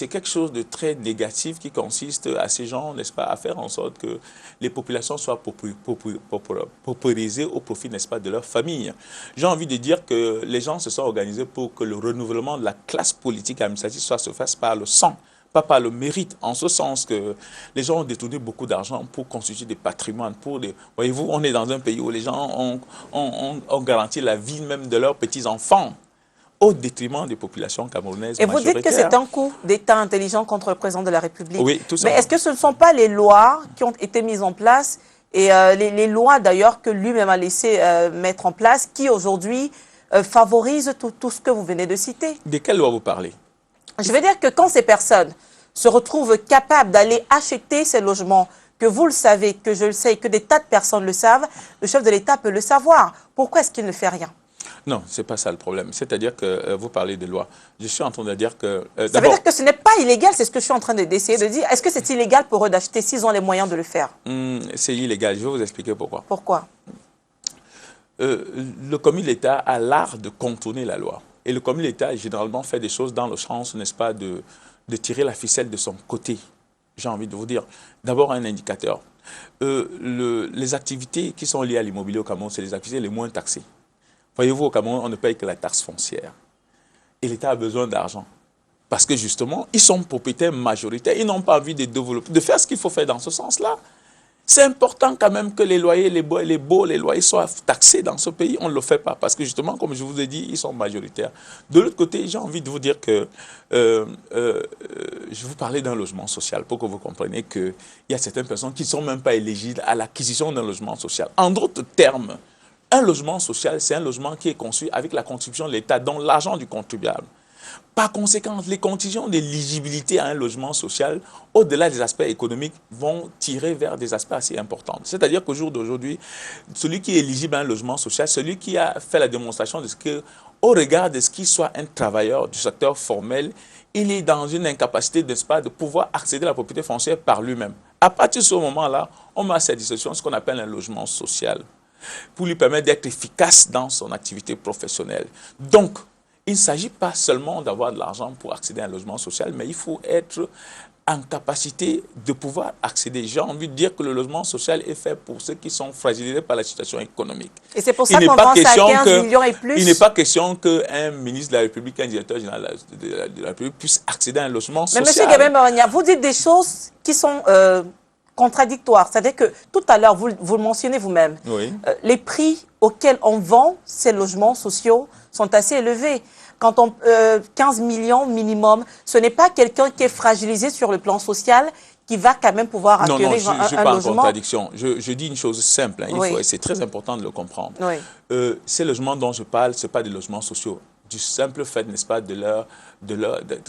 quelque chose de très négatif qui consiste à ces gens, n'est-ce pas, à faire en sorte que les populations soient paupérisées au profit, n'est-ce pas, de leur famille. J'ai envie de dire que les gens se sont organisés pour que le renouvellement de la classe politique administrative se fasse par le sang, pas par le mérite, en ce sens que les gens ont détourné beaucoup d'argent pour constituer des patrimoines. Voyez-vous, on est dans un pays où les gens ont garanti la vie même de leurs petits-enfants au détriment des populations camerounaises majoritaires. Et vous dites que c'est un coup d'État intelligent contre le président de la République. Oui, tout ça. Mais est-ce que ce ne sont pas les lois qui ont été mises en place et les lois d'ailleurs que lui-même a laissé mettre en place qui aujourd'hui favorisent tout ce que vous venez de citer? De quelle loi vous parlez? Je veux dire que quand ces personnes se retrouvent capables d'aller acheter ces logements, que vous le savez, que je le sais, que des tas de personnes le savent, le chef de l'État peut le savoir. Pourquoi est-ce qu'il ne fait rien? Non, ce n'est pas ça le problème. C'est-à-dire que vous parlez de loi. Je suis en train de dire que... ça veut dire que ce n'est pas illégal, c'est ce que je suis en train d'essayer de dire. Est-ce que c'est illégal pour eux d'acheter s'ils ont les moyens de le faire? C'est illégal. Je vais vous expliquer pourquoi. Pourquoi? Le commis de l'État a l'art de contourner la loi. Et le commis de l'État, généralement, fait des choses dans le sens, n'est-ce pas, de tirer la ficelle de son côté. J'ai envie de vous dire, d'abord un indicateur. Les activités qui sont liées à l'immobilier au Cameroun, c'est les activités les moins taxées. Voyez-vous, au Cameroun, on ne paye que la taxe foncière. Et l'État a besoin d'argent. Parce que justement, ils sont propriétaires majoritaires. Ils n'ont pas envie de développer, de faire ce qu'il faut faire dans ce sens-là. C'est important quand même que les loyers, les loyers soient taxés dans ce pays. On ne le fait pas parce que justement, comme je vous ai dit, ils sont majoritaires. De l'autre côté, j'ai envie de vous dire que je vous parlais d'un logement social pour que vous compreniez qu'il y a certaines personnes qui ne sont même pas éligibles à l'acquisition d'un logement social. En d'autres termes, un logement social, c'est un logement qui est conçu avec la contribution de l'État, dont l'argent du contribuable. Par conséquent, les conditions d'éligibilité à un logement social, au-delà des aspects économiques, vont tirer vers des aspects assez importants. C'est-à-dire qu'au jour d'aujourd'hui, celui qui est éligible à un logement social, celui qui a fait la démonstration de ce que, au regard de ce qu'il soit un travailleur du secteur formel, il est dans une incapacité, n'est-ce pas, de pouvoir accéder à la propriété foncière par lui-même. À partir de ce moment-là, on met à sa disposition ce qu'on appelle un logement social, pour lui permettre d'être efficace dans son activité professionnelle. Donc, il ne s'agit pas seulement d'avoir de l'argent pour accéder à un logement social, mais il faut être en capacité de pouvoir accéder. J'ai envie de dire que le logement social est fait pour ceux qui sont fragilisés par la situation économique. Et c'est pour ça qu'on pense à 15 millions et plus. Il n'est pas question qu'un ministre de la République, un directeur général de la République puisse accéder à un logement social. Mais M. Gabin-Baragna, vous dites des choses qui sont contradictoires. C'est-à-dire que tout à l'heure, vous le mentionnez vous-même, oui. Les prix auxquels on vend ces logements sociaux sont assez élevés. Quand on 15 millions minimum, ce n'est pas quelqu'un qui est fragilisé sur le plan social qui va quand même pouvoir Non, acquérir non, je ne suis un pas en logement. contradiction. Je dis une chose simple, hein, Oui. c'est très important de le comprendre. Oui. Ces logements dont je parle, ce pas des logements sociaux. Du simple fait, n'est-ce pas,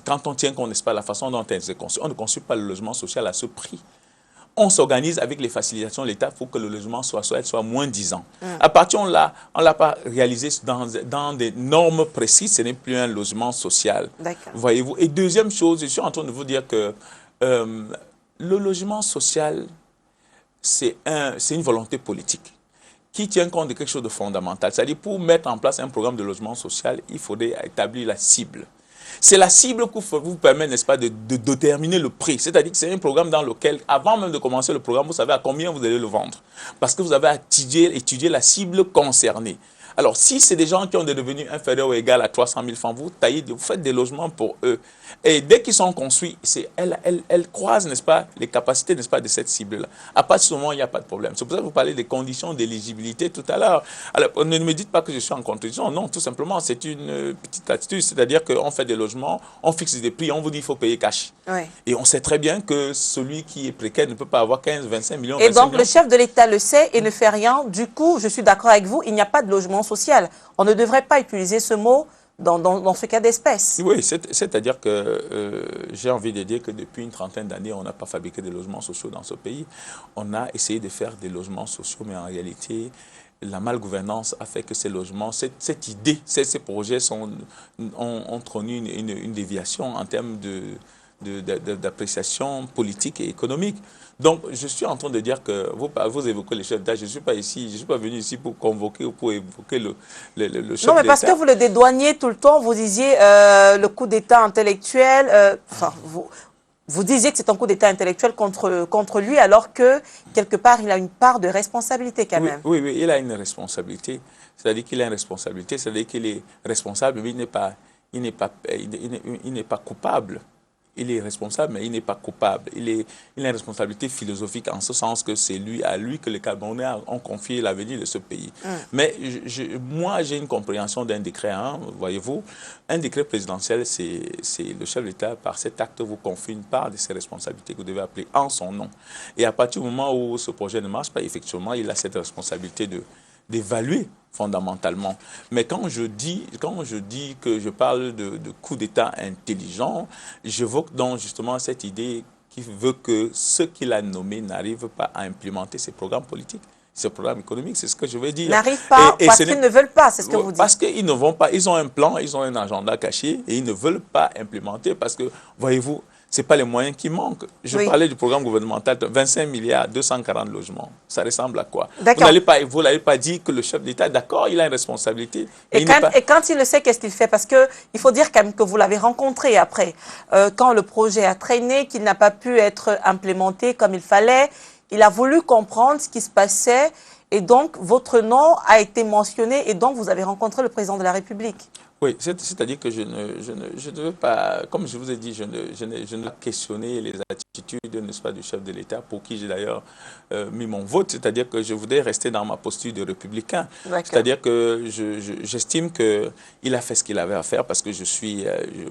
quand on tient compte, n'est-ce pas, la façon dont elles sont conçues, on ne construit pas le logement social à ce prix. On s'organise avec les facilitations de l'État pour que le logement soit moins disant. À partir de là, on ne l'a pas réalisé dans des normes précises, ce n'est plus un logement social. D'accord. Voyez-vous. Et deuxième chose, je suis en train de vous dire que le logement social, c'est une volonté politique qui tient compte de quelque chose de fondamental. C'est-à-dire, pour mettre en place un programme de logement social, il faudrait établir la cible. C'est la cible qui vous permet, n'est-ce pas, de déterminer le prix. C'est-à-dire que c'est un programme dans lequel, avant même de commencer le programme, vous savez à combien vous allez le vendre. Parce que vous avez étudié la cible concernée. Alors, si c'est des gens qui ont des revenus inférieurs ou égaux à 300 000 francs, vous faites des logements pour eux. Et dès qu'ils sont construits, elles croisent, n'est-ce pas, les capacités, n'est-ce pas, de cette cible-là. À partir de ce moment, il n'y a pas de problème. C'est pour ça que vous parlez des conditions d'éligibilité tout à l'heure. Alors, ne me dites pas que je suis en contradiction. Non, tout simplement, c'est une petite attitude. C'est-à-dire qu'on fait des logements, on fixe des prix, on vous dit qu'il faut payer cash. Oui. Et on sait très bien que celui qui est précaire ne peut pas avoir 15, 25 millions. Et 25 donc, millions. le chef de l'État le sait et ne fait rien. Du coup, je suis d'accord avec vous, il n'y a pas de logement social. On ne devrait pas utiliser ce mot dans ce cas d'espèce. Oui, c'est-à-dire que j'ai envie de dire que depuis une trentaine d'années, on n'a pas fabriqué de logements sociaux dans ce pays. On a essayé de faire des logements sociaux, mais en réalité, la malgouvernance a fait que ces logements, cette idée, ces projets ont connu une déviation en termes d'appréciation politique et économique. Donc, je suis en train de dire que vous évoquez les chefs d'État. Je ne suis pas ici, je suis pas venu ici pour convoquer ou pour évoquer le chef d'État. Non, mais parce que vous le dédouaniez tout le temps, vous disiez le coup d'État intellectuel, vous disiez que c'est un coup d'État intellectuel contre lui, alors que, quelque part, il a une part de responsabilité quand même. Oui, il a une responsabilité. C'est-à-dire qu'il a une responsabilité, c'est-à-dire qu'il est responsable, mais il n'est pas coupable. Il est responsable, mais il n'est pas coupable. Il a une responsabilité philosophique en ce sens que c'est à lui que les Camerounais ont confié l'avenir de ce pays. Mais moi, j'ai une compréhension d'un décret, hein, voyez-vous. Un décret présidentiel, c'est le chef de l'État, par cet acte, vous confie une part de ses responsabilités que vous devez appeler en son nom. Et à partir du moment où ce projet ne marche pas, effectivement, il a cette responsabilité d'évaluer fondamentalement. Mais quand je dis que je parle de coup d'État intelligent, j'évoque donc justement cette idée qui veut que ceux qu'il a nommés n'arrivent pas à implémenter ces programmes politiques, ces programmes économiques, c'est ce que je veux dire. N'arrivent pas parce qu'ils ne veulent pas, c'est ce que vous dites. Parce qu'ils ne vont pas, ils ont un plan, ils ont un agenda caché et ils ne veulent pas implémenter parce que, voyez-vous, ce n'est pas les moyens qui manquent. Je parlais du programme gouvernemental, 25 milliards, 240 logements. Ça ressemble à quoi? Vous n'allez pas dire que le chef d'État, d'accord, il a une responsabilité. Et quand il le sait, qu'est-ce qu'il fait? Parce qu'il faut dire quand même que vous l'avez rencontré après. Quand le projet a traîné, qu'il n'a pas pu être implémenté comme il fallait, il a voulu comprendre ce qui se passait. Et donc, votre nom a été mentionné et donc vous avez rencontré le président de la République. Oui, c'est-à-dire que je ne veux pas, comme je vous ai dit, je ne veux questionner les attitudes, n'est-ce pas, du chef de l'État, pour qui j'ai d'ailleurs mis mon vote, c'est-à-dire que je voudrais rester dans ma posture de républicain. C'est-à-dire que j'estime qu'il a fait ce qu'il avait à faire, parce que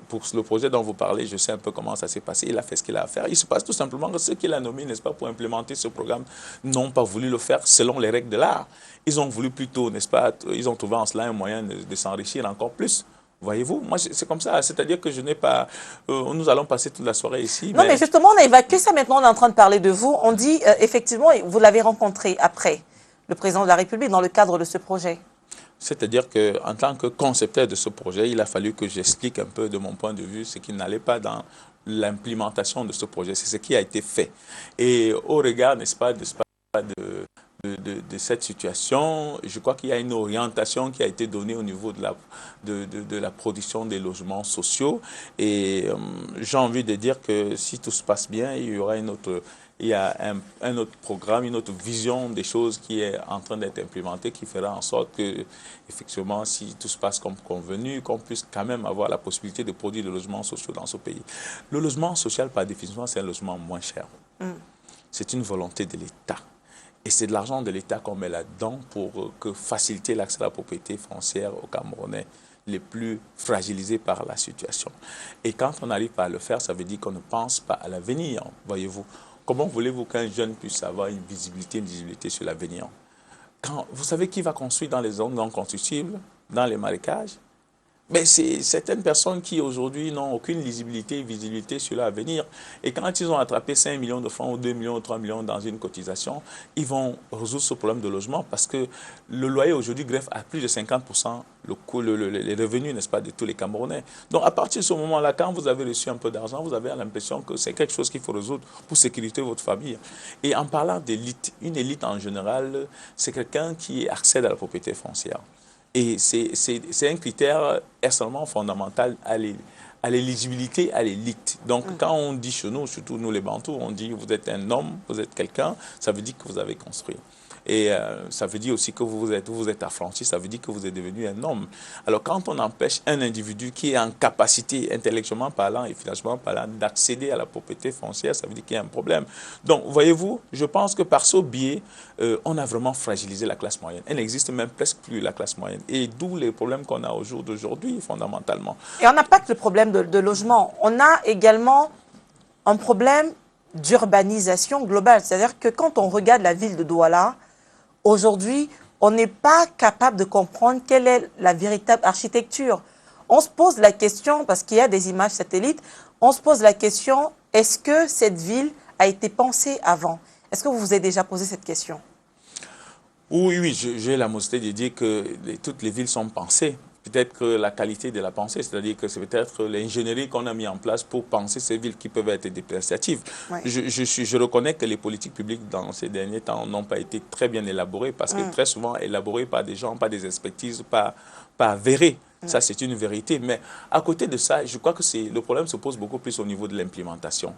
pour le projet dont vous parlez, je sais un peu comment ça s'est passé, il a fait ce qu'il a à faire. Il se passe tout simplement que ceux qu'il a nommés, n'est-ce pas, pour implémenter ce programme, n'ont pas voulu le faire selon les règles de l'art. Ils ont voulu plutôt, n'est-ce pas, ils ont trouvé en cela un moyen de s'enrichir encore plus. Voyez-vous, moi c'est comme ça, c'est-à-dire que je n'ai pas... nous allons passer toute la soirée ici. Non, mais justement, on a évacué ça maintenant, on est en train de parler de vous. On dit, effectivement, vous l'avez rencontré après, le président de la République, dans le cadre de ce projet. C'est-à-dire qu'en tant que concepteur de ce projet, il a fallu que j'explique un peu de mon point de vue ce qui n'allait pas dans l'implémentation de ce projet. C'est ce qui a été fait. Et au regard, n'est-ce pas, de cette situation, je crois qu'il y a une orientation qui a été donnée au niveau de la production des logements sociaux. Et j'ai envie de dire que si tout se passe bien, il y aura un autre programme, une autre vision des choses qui est en train d'être implémentée, qui fera en sorte que, effectivement, si tout se passe comme convenu, qu'on puisse quand même avoir la possibilité de produire des logements sociaux dans ce pays. Le logement social, par définition, c'est un logement moins cher. C'est une volonté de l'État. Et c'est de l'argent de l'État qu'on met là-dedans pour faciliter l'accès à la propriété foncière aux Camerounais les plus fragilisés par la situation. Et quand on n'arrive pas à le faire, ça veut dire qu'on ne pense pas à l'avenir, voyez-vous. Comment voulez-vous qu'un jeune puisse avoir une visibilité sur l'avenir? Vous savez qui va construire dans les zones non constructibles, dans les marécages? Mais c'est certaines personnes qui aujourd'hui n'ont aucune visibilité sur l'avenir. Et quand ils ont attrapé 5 millions de francs ou 2 millions ou 3 millions dans une cotisation, ils vont résoudre ce problème de logement parce que le loyer aujourd'hui greffe à plus de 50% les revenus, n'est-ce pas, de tous les Camerounais. Donc à partir de ce moment-là, quand vous avez reçu un peu d'argent, vous avez l'impression que c'est quelque chose qu'il faut résoudre pour sécuriser votre famille. Et en parlant d'élite, une élite en général, c'est quelqu'un qui accède à la propriété foncière. Et c'est un critère extrêmement fondamental à l'éligibilité à l'élite. Donc, quand on dit chez nous, surtout nous les Bantous, on dit vous êtes un homme, vous êtes quelqu'un, ça veut dire que vous avez construit. Et ça veut dire aussi que vous êtes affranchi, ça veut dire que vous êtes devenu un homme. Alors quand on empêche un individu qui est en capacité, intellectuellement parlant et financièrement parlant, d'accéder à la propriété foncière, ça veut dire qu'il y a un problème. Donc voyez-vous, je pense que par ce biais, on a vraiment fragilisé la classe moyenne. Elle n'existe même presque plus, la classe moyenne. Et d'où les problèmes qu'on a au jour d'aujourd'hui, fondamentalement. Et on n'a pas que le problème de logement, on a également un problème d'urbanisation globale. C'est-à-dire que quand on regarde la ville de Douala, aujourd'hui, on n'est pas capable de comprendre quelle est la véritable architecture. On se pose la question, parce qu'il y a des images satellites, on se pose la question, est-ce que cette ville a été pensée avant? Est-ce que vous vous êtes déjà posé cette question? Oui, j'ai la modestie de dire que toutes les villes sont pensées. Peut-être que la qualité de la pensée, c'est-à-dire que c'est peut-être l'ingénierie qu'on a mis en place pour penser ces villes qui peuvent être dépreciatives. Ouais. Je reconnais que les politiques publiques dans ces derniers temps n'ont pas été très bien élaborées parce que très souvent élaborées par des gens, par des expertises, pas avérées. Ça, c'est une vérité. Mais à côté de ça, je crois que le problème se pose beaucoup plus au niveau de l'implémentation.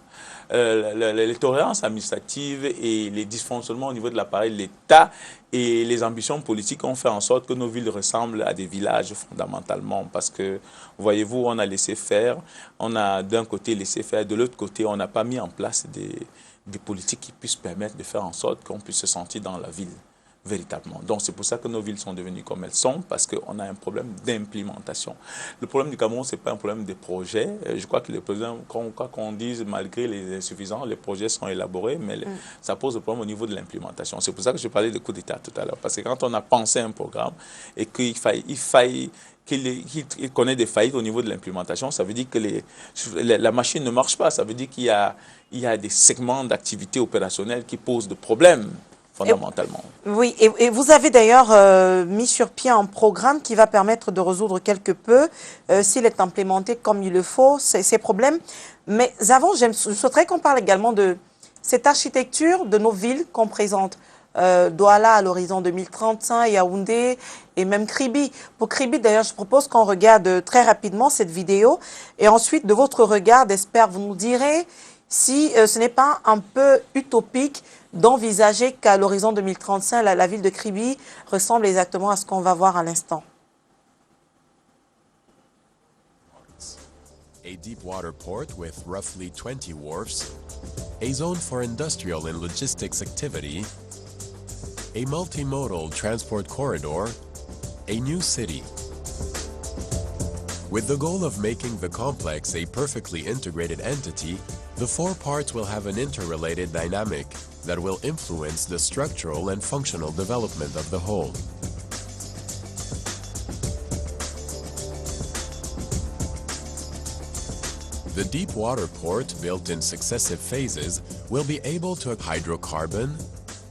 Les tolérances administratives et les dysfonctionnements au niveau de l'appareil de l'État et les ambitions politiques ont fait en sorte que nos villes ressemblent à des villages fondamentalement. Parce que, voyez-vous, on a laissé faire, on a d'un côté laissé faire, de l'autre côté, on n'a pas mis en place des politiques qui puissent permettre de faire en sorte qu'on puisse se sentir dans la ville. Véritablement. Donc, c'est pour ça que nos villes sont devenues comme elles sont, parce qu'on a un problème d'implémentation. Le problème du Cameroun, ce n'est pas un problème de projet. Je crois que les problèmes, quoi qu'on dise, malgré les insuffisants, les projets sont élaborés, mais ça pose le problème au niveau de l'implémentation. C'est pour ça que je parlais de coup d'État tout à l'heure, parce que quand on a pensé un programme et qu'il connaît des faillites au niveau de l'implémentation, ça veut dire que la machine ne marche pas. Ça veut dire qu'il y a des segments d'activité opérationnelle qui posent des problèmes. Fondamentalement. Oui, et vous avez d'ailleurs mis sur pied un programme qui va permettre de résoudre quelque peu, s'il est implémenté comme il le faut, ces problèmes. Mais avant, je souhaiterais qu'on parle également de cette architecture de nos villes qu'on présente. Douala à l'horizon 2035, Yaoundé et même Kribi. Pour Kribi, d'ailleurs, je propose qu'on regarde très rapidement cette vidéo. Et ensuite, de votre regard d'expert, vous nous direz si ce n'est pas un peu utopique d'envisager qu'à l'horizon 2035, la ville de Kribi ressemble exactement à ce qu'on va voir à l'instant. A deep water port with roughly 20 wharfs, a zone for industrial and logistics activity, a multimodal transport corridor, a new city. With the goal of making the complex a perfectly integrated entity, the four parts will have an interrelated dynamic that will influence the structural and functional development of the whole. The deep water port, built in successive phases, will be able to hydrocarbon,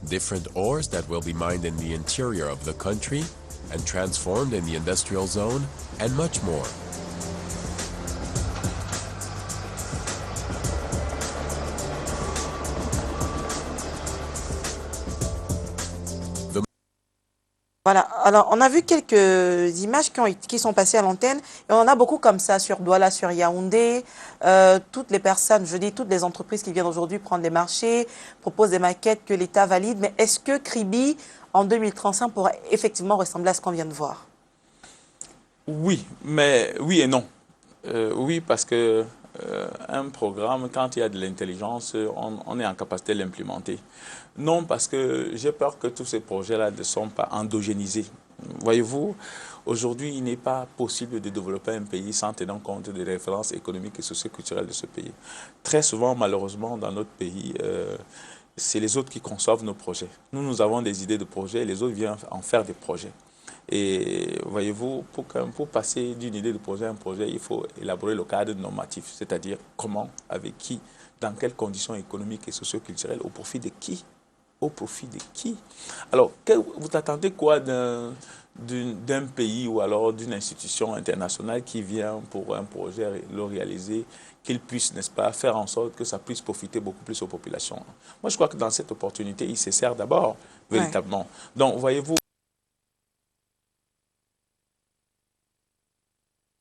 different ores that will be mined in the interior of the country and transformed in the industrial zone, and much more. Voilà, alors on a vu quelques images qui sont passées à l'antenne et on en a beaucoup comme ça sur Douala, sur Yaoundé. Toutes les personnes, je dis toutes les entreprises qui viennent aujourd'hui prendre des marchés, proposent des maquettes que l'État valide. Mais est-ce que Kribi, en 2035, pourrait effectivement ressembler à ce qu'on vient de voir? Oui, mais oui et non. Oui, parce que un programme, quand il y a de l'intelligence, on est en capacité de l'implémenter. Non, parce que j'ai peur que tous ces projets-là ne sont pas endogénisés. Voyez-vous, aujourd'hui, il n'est pas possible de développer un pays sans tenir compte des références économiques et socioculturelles de ce pays. Très souvent, malheureusement, dans notre pays, c'est les autres qui conçoivent nos projets. Nous, nous avons des idées de projets, les autres viennent en faire des projets. Et voyez-vous, pour passer d'une idée de projet à un projet, il faut élaborer le cadre normatif, c'est-à-dire comment, avec qui, dans quelles conditions économiques et socioculturelles, au profit de qui. Au profit de qui? Alors, vous attendez quoi d'un pays ou alors d'une institution internationale qui vient pour un projet le réaliser, qu'il puisse, n'est-ce pas, faire en sorte que ça puisse profiter beaucoup plus aux populations? Moi, je crois que dans cette opportunité, il se sert d'abord, véritablement. Ouais. Donc, voyez-vous,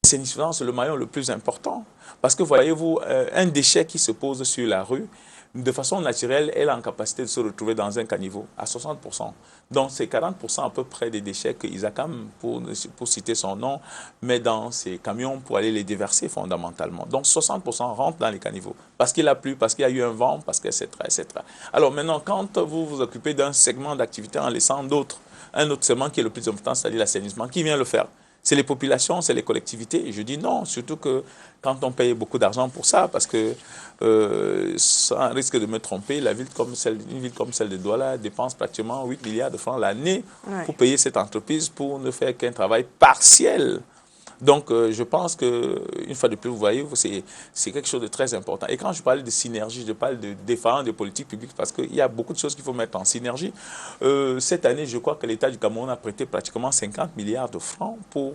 l'assainissement, c'est le maillon le plus important. Parce que, voyez-vous, un déchet qui se pose sur la rue, de façon naturelle, elle a en capacité de se retrouver dans un caniveau à 60%. Donc, c'est 40% à peu près des déchets que Isakam, pour citer son nom, met dans ses camions pour aller les déverser fondamentalement. Donc, 60% rentrent dans les caniveaux. Parce qu'il a plu, parce qu'il y a eu un vent, parce que, etc., etc. Alors maintenant, quand vous vous occupez d'un segment d'activité en laissant d'autres, un autre segment qui est le plus important, c'est-à-dire l'assainissement, qui vient le faire? C'est les populations, c'est les collectivités. Et je dis non, surtout que quand on paye beaucoup d'argent pour ça, parce que sans risque de me tromper, une ville comme celle de Douala dépense pratiquement 8 milliards de francs l'année pour payer cette entreprise pour ne faire qu'un travail partiel. Donc, je pense qu'une fois de plus, vous voyez, c'est quelque chose de très important. Et quand je parle de synergie, je parle de défense des politiques publiques parce qu'il y a beaucoup de choses qu'il faut mettre en synergie. Cette année, je crois que l'État du Cameroun a prêté pratiquement 50 milliards de francs pour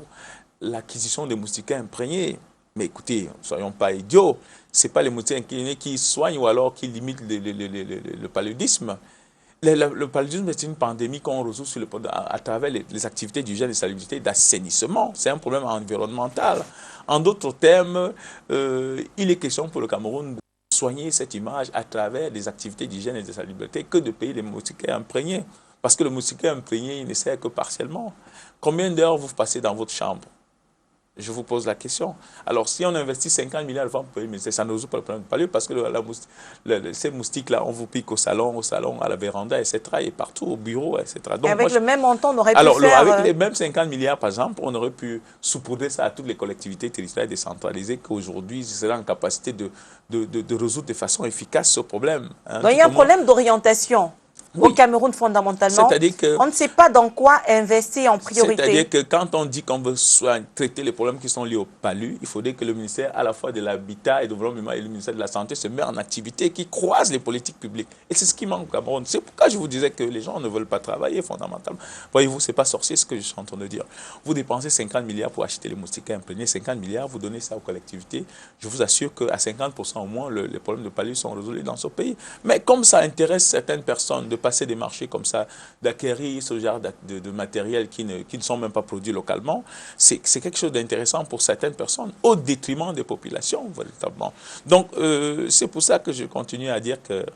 l'acquisition des moustiquaires imprégnés. Mais écoutez, ne soyons pas idiots. Ce n'est pas les moustiquaires imprégnés qui soignent ou alors qui limitent le paludisme. Le paludisme est une pandémie qu'on résout à travers les activités d'hygiène et de salubrité d'assainissement. C'est un problème environnemental. En d'autres termes, il est question pour le Cameroun de soigner cette image à travers des activités d'hygiène et de salubrité que de payer les moustiquaires imprégnés. Parce que le moustiquaire imprégné, il ne sert que partiellement. Combien d'heures vous passez dans votre chambre? Je vous pose la question. Alors, si on investit 50 milliards de francs pour payer, mais ça ne résout pas le problème de paludisme parce que ces moustiques-là, on vous pique au salon, à la véranda, etc., et partout, au bureau, etc. Donc, et avec le même montant, on aurait pu alors, faire... avec les mêmes 50 milliards, par exemple, on aurait pu saupoudrer ça à toutes les collectivités territoriales décentralisées qu'aujourd'hui, ils seraient en capacité de résoudre de façon efficace ce problème. Hein. Donc, il y a un problème d'orientation. Au Cameroun, fondamentalement, on ne sait pas dans quoi investir en priorité. C'est-à-dire que quand on dit qu'on veut traiter les problèmes qui sont liés au palu, il faudrait que le ministère à la fois de l'Habitat et de l'Environnement et le ministère de la Santé se mettent en activité qui croisent les politiques publiques. Et c'est ce qui manque au Cameroun. C'est pourquoi je vous disais que les gens ne veulent pas travailler fondamentalement. Voyez-vous, ce n'est pas sorcier ce que je suis en train de dire. Vous dépensez 50 milliards pour acheter les moustiquaires imprégnés, 50 milliards, vous donnez ça aux collectivités. Je vous assure qu'à 50% au moins, les problèmes de palu sont résolus dans ce pays. Mais comme ça intéresse certaines personnes de passer des marchés comme ça, d'acquérir ce genre de matériel qui ne sont même pas produits localement, c'est quelque chose d'intéressant pour certaines personnes, au détriment des populations, véritablement. Donc, c'est pour ça que je continue à dire que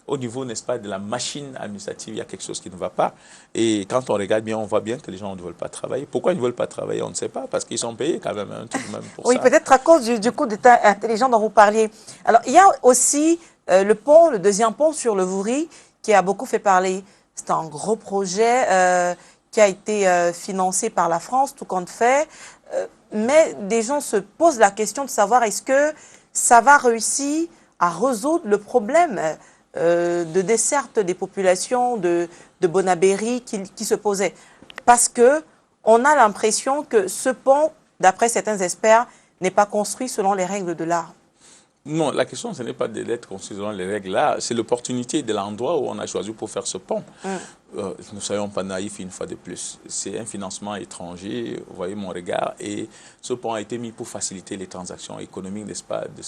au niveau, n'est-ce pas, de la machine administrative, il y a quelque chose qui ne va pas. Et quand on regarde bien, on voit bien que les gens ne veulent pas travailler. Pourquoi ils ne veulent pas travailler, on ne sait pas, parce qu'ils sont payés quand même un truc même pour ça. Oui, peut-être à cause du coup d'État intelligent dont vous parliez. Alors, il y a aussi le deuxième pont sur le Vouri, qui a beaucoup fait parler. C'est un gros projet qui a été financé par la France, tout compte fait. Mais des gens se posent la question de savoir est-ce que ça va réussir à résoudre le problème de desserte des populations de Bonabéry qui se posait. Parce qu'on a l'impression que ce pont, d'après certains experts, n'est pas construit selon les règles de l'art. Non, la question, ce n'est pas d'être construit selon les règles là, c'est l'opportunité de l'endroit où on a choisi pour faire ce pont. Ne soyons pas naïfs une fois de plus. C'est un financement étranger, vous voyez mon regard, et ce pont a été mis pour faciliter les transactions économiques, n'est-ce pas, de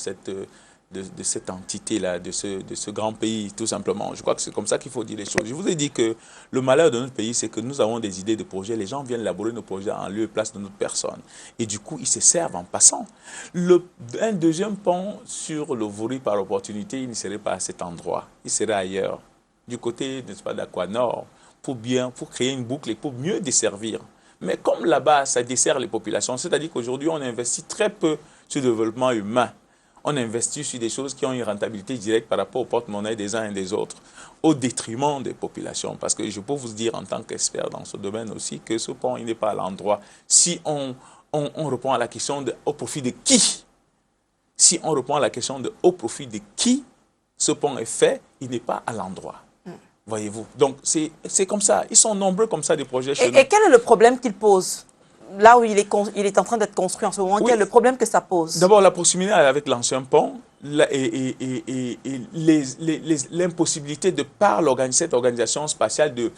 cette entité-là, de ce grand pays, tout simplement. Je crois que c'est comme ça qu'il faut dire les choses. Je vous ai dit que le malheur de notre pays, c'est que nous avons des idées de projets. Les gens viennent élaborer nos projets en lieu et place de notre personne. Et du coup, ils se servent en passant. Un deuxième pont sur le Vouri par opportunité, il ne serait pas à cet endroit. Il serait ailleurs, du côté, n'est-ce pas, d'Aqua Nord, pour créer une boucle et pour mieux desservir. Mais comme là-bas, ça dessert les populations, c'est-à-dire qu'aujourd'hui, on investit très peu sur le développement humain. on investit sur des choses qui ont une rentabilité directe par rapport au porte-monnaie des uns et des autres, au détriment des populations. Parce que je peux vous dire en tant qu'expert dans ce domaine aussi que ce pont, il n'est pas à l'endroit. Si on répond à la question de au profit de qui, si on répond à la question de au profit de qui ce pont est fait, il n'est pas à l'endroit. Voyez-vous. Donc, c'est comme ça. Ils sont nombreux comme ça, des projets chez nous. Et quel est le problème qu'il pose? Là où il est en train d'être construit en ce moment, quel est le problème que ça pose? D'abord, la proximité avec l'ancien pont et l'impossibilité de par cette organisation spatiale de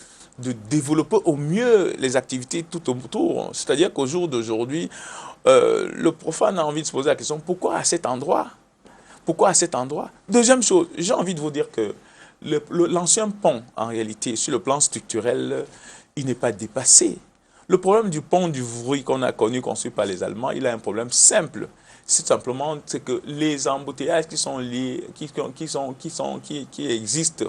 développer au mieux les activités tout autour. C'est-à-dire qu'au jour d'aujourd'hui, le profane a envie de se poser la question, pourquoi à cet endroit? Pourquoi à cet endroit? Deuxième chose, j'ai envie de vous dire que l'ancien pont, en réalité, sur le plan structurel, il n'est pas dépassé. Le problème du pont du Vroui qu'on a connu, construit par les Allemands, il a un problème simple. C'est simplement que les embouteillages qui sont liés, qui existent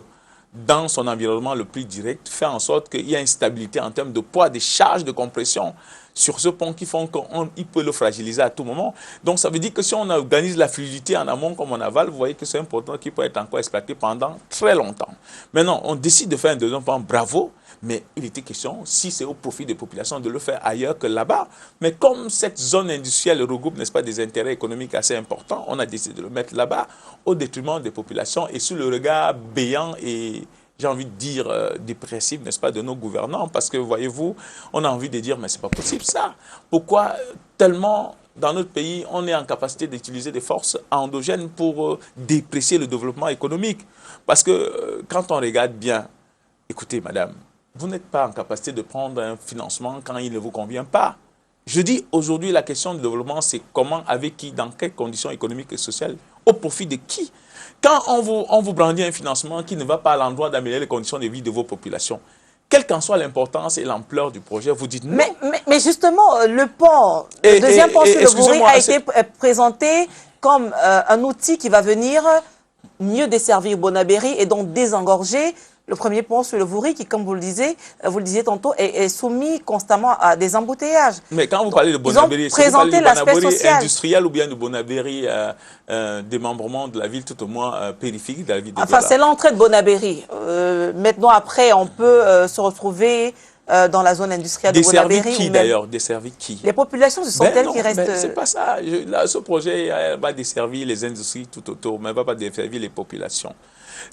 dans son environnement le plus direct, fait en sorte qu'il y a une stabilité en termes de poids, des charges de compression sur ce pont qui font qu'il peut le fragiliser à tout moment. Donc ça veut dire que si on organise la fluidité en amont comme en aval, vous voyez que c'est un pont qui peut être encore exploité pendant très longtemps. Maintenant, on décide de faire un deuxième pont, bravo, mais il était question, si c'est au profit des populations, de le faire ailleurs que là-bas. Mais comme cette zone industrielle regroupe, n'est-ce pas, des intérêts économiques assez importants, on a décidé de le mettre là-bas au détriment des populations et sous le regard béant et, j'ai envie de dire, dépressif, n'est-ce pas, de nos gouvernants. Parce que, voyez-vous, on a envie de dire, mais c'est pas possible ça. Pourquoi tellement, dans notre pays, on est en capacité d'utiliser des forces endogènes pour déprécier le développement économique? Parce que quand on regarde bien, écoutez, madame, vous n'êtes pas en capacité de prendre un financement quand il ne vous convient pas. Je dis aujourd'hui, la question du développement, c'est comment, avec qui, dans quelles conditions économiques et sociales, au profit de qui? Quand on vous brandit un financement qui ne va pas à l'endroit d'améliorer les conditions de vie de vos populations, quelle qu'en soit l'importance et l'ampleur du projet, vous dites non. Mais justement, le pont, le deuxième pont sur le Vroui a été présenté comme un outil qui va venir mieux desservir Bonabéry et donc désengorger le premier pont sur le Vroui qui, comme vous le disiez tantôt, est soumis constamment à des embouteillages. Mais quand vous parlez de Bonabéry, c'est vous parlez de Bonabéry industriel ou bien de Bonabéry démembrement de la ville tout au moins périphérique de la ville de Douala? Enfin, c'est l'entrée de Bonabéry. Maintenant, après, on peut se retrouver dans la zone industrielle de Bonabéry. Desservi qui d'ailleurs? Desservi qui? Les populations, ce sont elles qui restent... C'est pas ça. Là, ce projet va desservir les industries tout autour, mais ne va pas desservir les populations.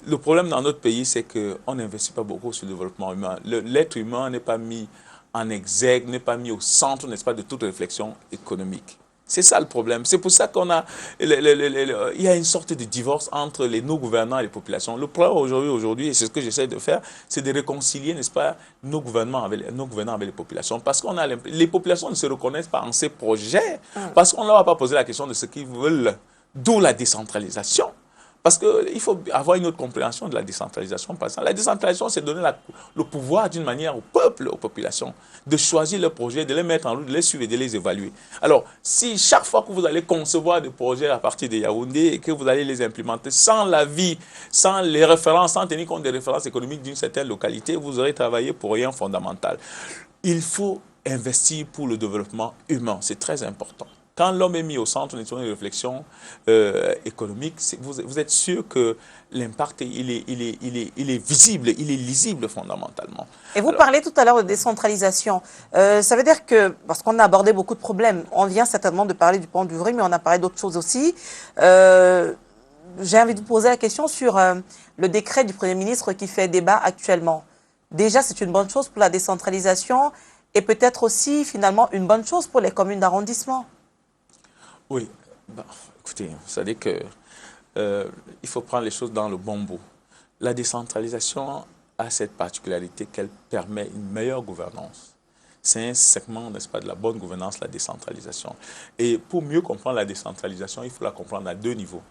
Le problème dans notre pays, c'est qu'on n'investit pas beaucoup sur le développement humain. L'être humain n'est pas mis en exergue, n'est pas mis au centre, n'est-ce pas, de toute réflexion économique. C'est ça le problème. C'est pour ça qu'on a... il y a une sorte de divorce entre nos gouvernants et les populations. Le problème aujourd'hui, et c'est ce que j'essaie de faire, c'est de réconcilier, n'est-ce pas, nos gouvernants avec les populations. Parce qu'on a les populations ne se reconnaissent pas en ces projets, parce qu'on ne leur a pas posé la question de ce qu'ils veulent, d'où la décentralisation. Parce qu'il faut avoir une autre compréhension de la décentralisation. Par exemple, la décentralisation, c'est donner le pouvoir d'une manière au peuple, aux populations, de choisir leurs projets, de les mettre en route, de les suivre et de les évaluer. Alors, si chaque fois que vous allez concevoir des projets à partir de Yaoundé et que vous allez les implémenter sans l'avis, sans les références, sans tenir compte des références économiques d'une certaine localité, vous aurez travaillé pour rien fondamental. Il faut investir pour le développement humain, c'est très important. Quand l'homme est mis au centre d'une réflexion économique, vous êtes sûr que l'impact, il est visible, il est lisible fondamentalement. Et vous parlez tout à l'heure de décentralisation. Ça veut dire que, parce qu'on a abordé beaucoup de problèmes, on vient certainement de parler du pont du Vroui, mais on a parlé d'autres choses aussi. J'ai envie de vous poser la question sur le décret du Premier ministre qui fait débat actuellement. Déjà, c'est une bonne chose pour la décentralisation et peut-être aussi, finalement, une bonne chose pour les communes d'arrondissement. Oui, bah, écoutez, vous savez que il faut prendre les choses dans le bon bout. La décentralisation a cette particularité qu'elle permet une meilleure gouvernance. C'est un segment, n'est-ce pas, de la bonne gouvernance, la décentralisation. Et pour mieux comprendre la décentralisation, il faut la comprendre à deux niveaux.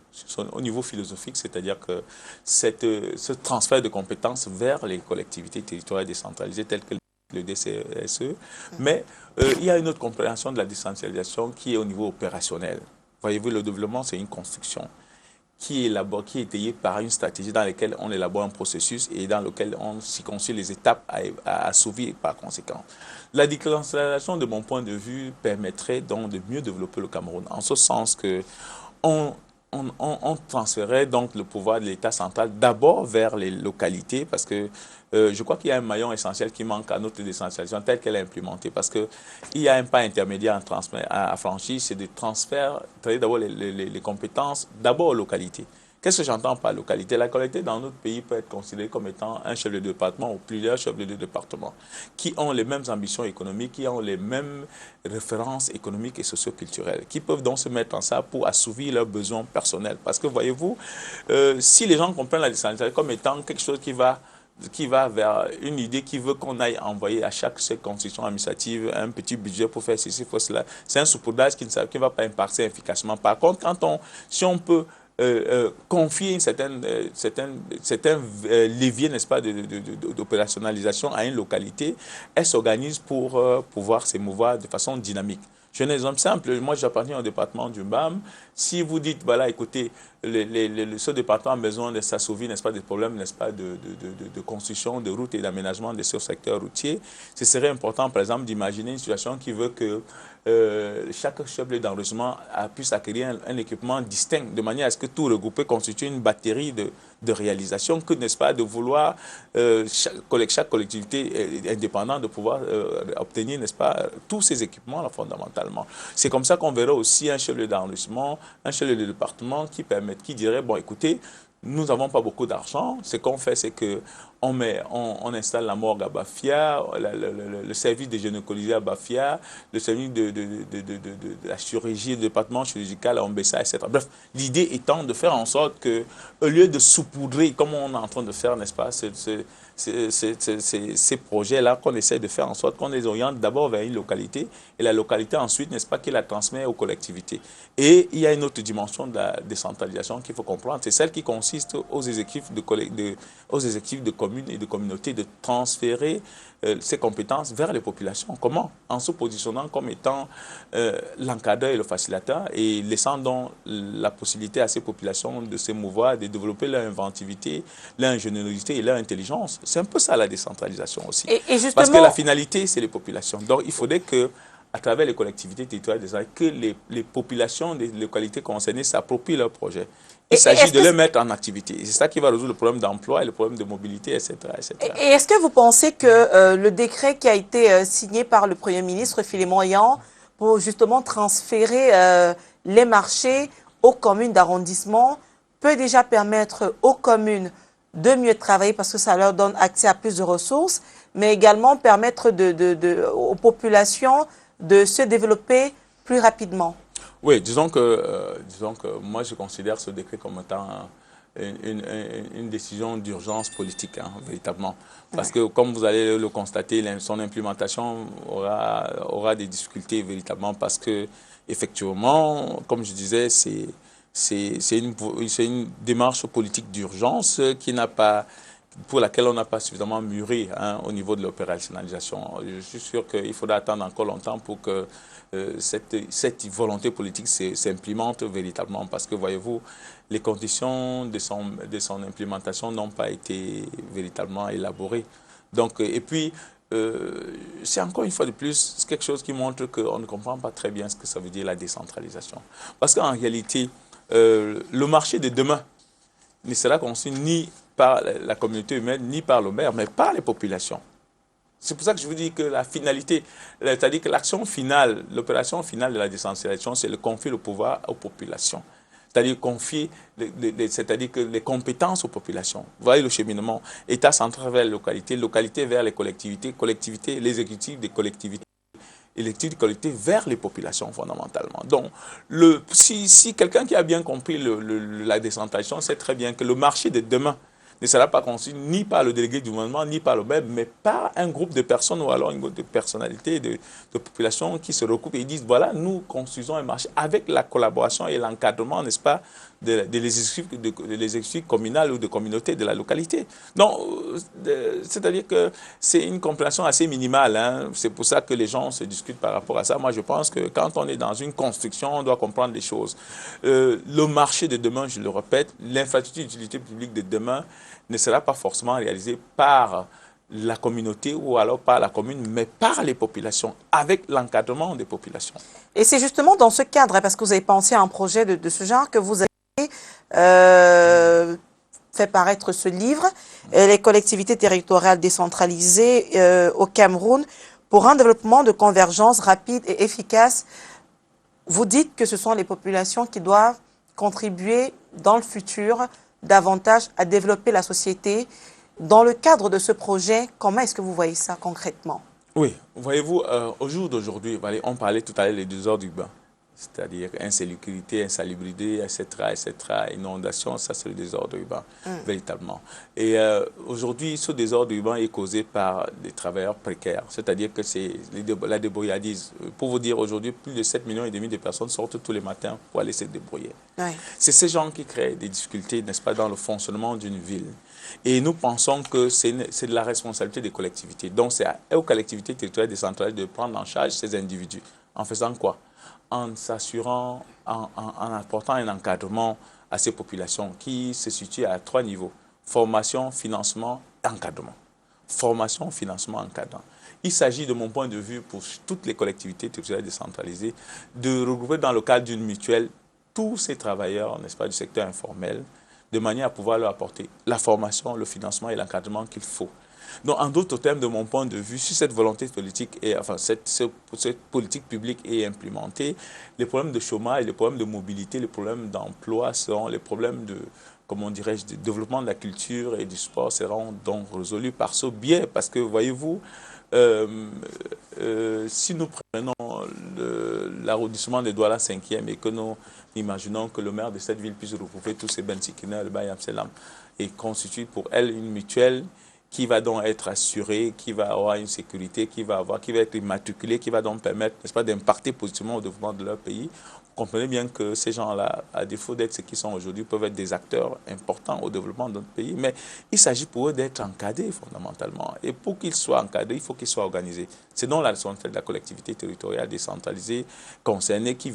Au niveau philosophique, c'est-à-dire que ce transfert de compétences vers les collectivités territoriales décentralisées telles que le DCSE, mais il y a une autre compréhension de la décentralisation qui est au niveau opérationnel. Voyez-vous, le développement, c'est une construction qui est étayée par une stratégie dans laquelle on élabore un processus et dans lequel on circonscrit les étapes à assouvir par conséquent. La décentralisation, de mon point de vue, permettrait donc de mieux développer le Cameroun, en ce sens que on transférait donc le pouvoir de l'État central d'abord vers les localités parce que je crois qu'il y a un maillon essentiel qui manque à notre décentralisation telle qu'elle est implémentée parce qu'il y a un pas intermédiaire à franchir, c'est de transférer d'abord les compétences d'abord aux localités. Qu'est-ce que j'entends par localité? La localité dans notre pays peut être considérée comme étant un chef de département ou plusieurs chefs de département qui ont les mêmes ambitions économiques, qui ont les mêmes références économiques et socioculturelles, qui peuvent donc se mettre en ça pour assouvir leurs besoins personnels. Parce que voyez-vous, si les gens comprennent la décentralisation comme étant quelque chose qui va vers une idée qui veut qu'on aille envoyer à chaque circonscription administrative un petit budget pour faire ceci, pour cela, c'est un saupoudrage qui ne va pas impacter efficacement. Par contre, si on peut confier une certaine levier, n'est-ce pas, d'opérationnalisation à une localité, elle s'organise pour pouvoir s'émouvoir de façon dynamique. Je donne un exemple simple. Moi, j'appartiens au département du MBAM. Si vous dites, voilà, écoutez, ce département a besoin de s'assouvir, n'est-ce pas, des problèmes, n'est-ce pas, de construction de routes et d'aménagement de ce secteur routier, ce serait important, par exemple, d'imaginer une situation qui veut que chaque chef d'enregistrement puisse acquérir un équipement distinct, de manière à ce que tout regroupé constitue une batterie de réalisation, que, n'est-ce pas, de vouloir chaque collectivité indépendante de pouvoir obtenir, n'est-ce pas, tous ces équipements-là, fondamentalement. C'est comme ça qu'on verra aussi un chef d'enregistrement, un chef de département qui dirait, bon, écoutez, nous n'avons pas beaucoup d'argent. Ce qu'on fait, c'est qu'on installe la morgue à Bafia, le service de gynécologie à Bafia, le service de la chirurgie, le département chirurgical à Ombessa, etc. Bref, l'idée étant de faire en sorte que, au lieu de saupoudrer, comme on est en train de faire, n'est-ce pas, ces projets-là, qu'on essaie de faire en sorte qu'on les oriente d'abord vers une localité, et la localité ensuite, n'est-ce pas, qui la transmet aux collectivités. Et il y a une autre dimension de la décentralisation qu'il faut comprendre, c'est celle qui consiste aux exécutifs de communes et de communautés de transférer ces compétences vers les populations. Comment? En se positionnant comme étant l'encadreur et le facilitateur et laissant donc la possibilité à ces populations de s'émouvoir, de développer leur inventivité, leur ingéniosité et leur intelligence. C'est un peu ça la décentralisation aussi. Et justement, parce que la finalité, c'est les populations. Donc il faudrait que, à travers les collectivités territoriales, que les populations des localités concernées s'approprient leurs projets. Il s'agit de les mettre en activité. C'est ça qui va résoudre le problème d'emploi et le problème de mobilité, etc. etc. Et est-ce que vous pensez que le décret qui a été signé par le Premier ministre, Philippe Moyan, pour justement transférer les marchés aux communes d'arrondissement, peut déjà permettre aux communes de mieux travailler parce que ça leur donne accès à plus de ressources, mais également permettre aux populations de se développer plus rapidement? Oui, disons que moi je considère ce décret comme étant une décision d'urgence politique, hein, véritablement. Parce que comme vous allez le constater, son implémentation aura des difficultés véritablement parce que, effectivement, comme je disais, c'est une démarche politique d'urgence pour laquelle on n'a pas suffisamment mûri, hein, au niveau de l'opérationnalisation. Je suis sûr qu'il faudra attendre encore longtemps pour que cette volonté politique s'implémente véritablement parce que, voyez-vous, les conditions de son implémentation n'ont pas été véritablement élaborées. Donc, et puis, c'est encore une fois de plus quelque chose qui montre qu'on ne comprend pas très bien ce que ça veut dire la décentralisation. Parce qu'en réalité, le marché de demain ne sera conçu ni par la communauté humaine, ni par le maire, mais par les populations. C'est pour ça que je vous dis que la finalité, c'est-à-dire que l'action finale, l'opération finale de la décentralisation, c'est de confier le pouvoir aux populations. C'est-à-dire confier, c'est-à-dire que les compétences aux populations. Vous voyez le cheminement, État central vers les localités, localité vers les collectivités, collectivités, les exécutifs des collectivités, électifs des collectivités vers les populations fondamentalement. Donc, si quelqu'un qui a bien compris la décentralisation sait très bien que le marché de demain ne sera pas conçu ni par le délégué du gouvernement, ni par le maire, mais par un groupe de personnes ou alors un groupe de personnalités, de populations qui se recoupent et disent, voilà, nous construisons un marché avec la collaboration et l'encadrement, n'est-ce pas, de l'exécutif communal ou de communauté de la localité. Donc, c'est-à-dire que c'est une compréhension assez minimale, hein. C'est pour ça que les gens se discutent par rapport à ça. Moi, je pense que quand on est dans une construction, on doit comprendre les choses. Le marché de demain, je le répète, l'infrastructure d'utilité publique de demain ne sera pas forcément réalisée par la communauté ou alors par la commune, mais par les populations, avec l'encadrement des populations. Et c'est justement dans ce cadre, parce que vous avez pensé à un projet de ce genre, que vous avez fait paraître ce livre, les collectivités territoriales décentralisées au Cameroun pour un développement de convergence rapide et efficace. Vous dites que ce sont les populations qui doivent contribuer dans le futur davantage à développer la société. Dans le cadre de ce projet, comment est-ce que vous voyez ça concrètement? Oui, voyez-vous, au jour d'aujourd'hui, on parlait tout à l'heure des désordres urbains, c'est-à-dire insécurité, insalubrité, etc., inondation, ça c'est le désordre urbain, véritablement. Et aujourd'hui, ce désordre urbain est causé par des travailleurs précaires, c'est-à-dire que c'est la débrouillardise. Pour vous dire, aujourd'hui, plus de 7,5 millions de personnes sortent tous les matins pour aller se débrouiller. Oui. C'est ces gens qui créent des difficultés, n'est-ce pas, dans le fonctionnement d'une ville. Et nous pensons que c'est de la responsabilité des collectivités. Donc, c'est aux collectivités territoriales décentralisées de prendre en charge ces individus. En faisant quoi? En s'assurant, en apportant un encadrement à ces populations qui se situent à 3 niveaux. Formation, financement, encadrement. Formation, financement, encadrement. Il s'agit, de mon point de vue, pour toutes les collectivités territoriales décentralisées, de regrouper dans le cadre d'une mutuelle tous ces travailleurs, n'est-ce pas, du secteur informel, de manière à pouvoir leur apporter la formation, le financement et l'encadrement qu'il faut. Donc, en d'autres termes, de mon point de vue, si cette volonté politique, cette politique publique est implémentée, les problèmes de chômage, les problèmes de mobilité, les problèmes d'emploi seront, les problèmes de, comment dirais-je, de développement de la culture et du sport seront donc résolus par ce biais. Parce que, voyez-vous, si nous prenons l'arrondissement de Douala 5e et que nous imaginons que le maire de cette ville puisse regrouper tous ces Bensikina, le Bayam Selam, et constitue pour elle une mutuelle qui va donc être assurée, qui va avoir une sécurité, qui va être immatriculée, qui va donc permettre, n'est-ce pas, d'impacter positivement au développement de leur pays. Vous comprenez bien que ces gens-là, à défaut d'être ce qu'ils sont aujourd'hui, peuvent être des acteurs importants au développement de notre pays, mais il s'agit pour eux d'être encadrés fondamentalement. Et pour qu'ils soient encadrés, il faut qu'ils soient organisés. C'est donc la responsabilité de la collectivité territoriale décentralisée concernée qui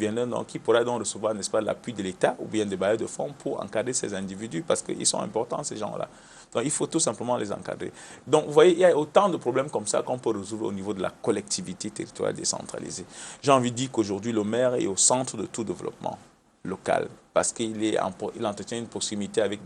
pourra donc recevoir, n'est-ce pas, l'appui de l'État ou bien des bailleurs de fonds pour encadrer ces individus parce qu'ils sont importants, ces gens-là. Donc, il faut tout simplement les encadrer. Donc, vous voyez, il y a autant de problèmes comme ça qu'on peut résoudre au niveau de la collectivité territoriale décentralisée. J'ai envie de dire qu'aujourd'hui, le maire est au centre de tout développement local parce qu'il entretient une proximité avec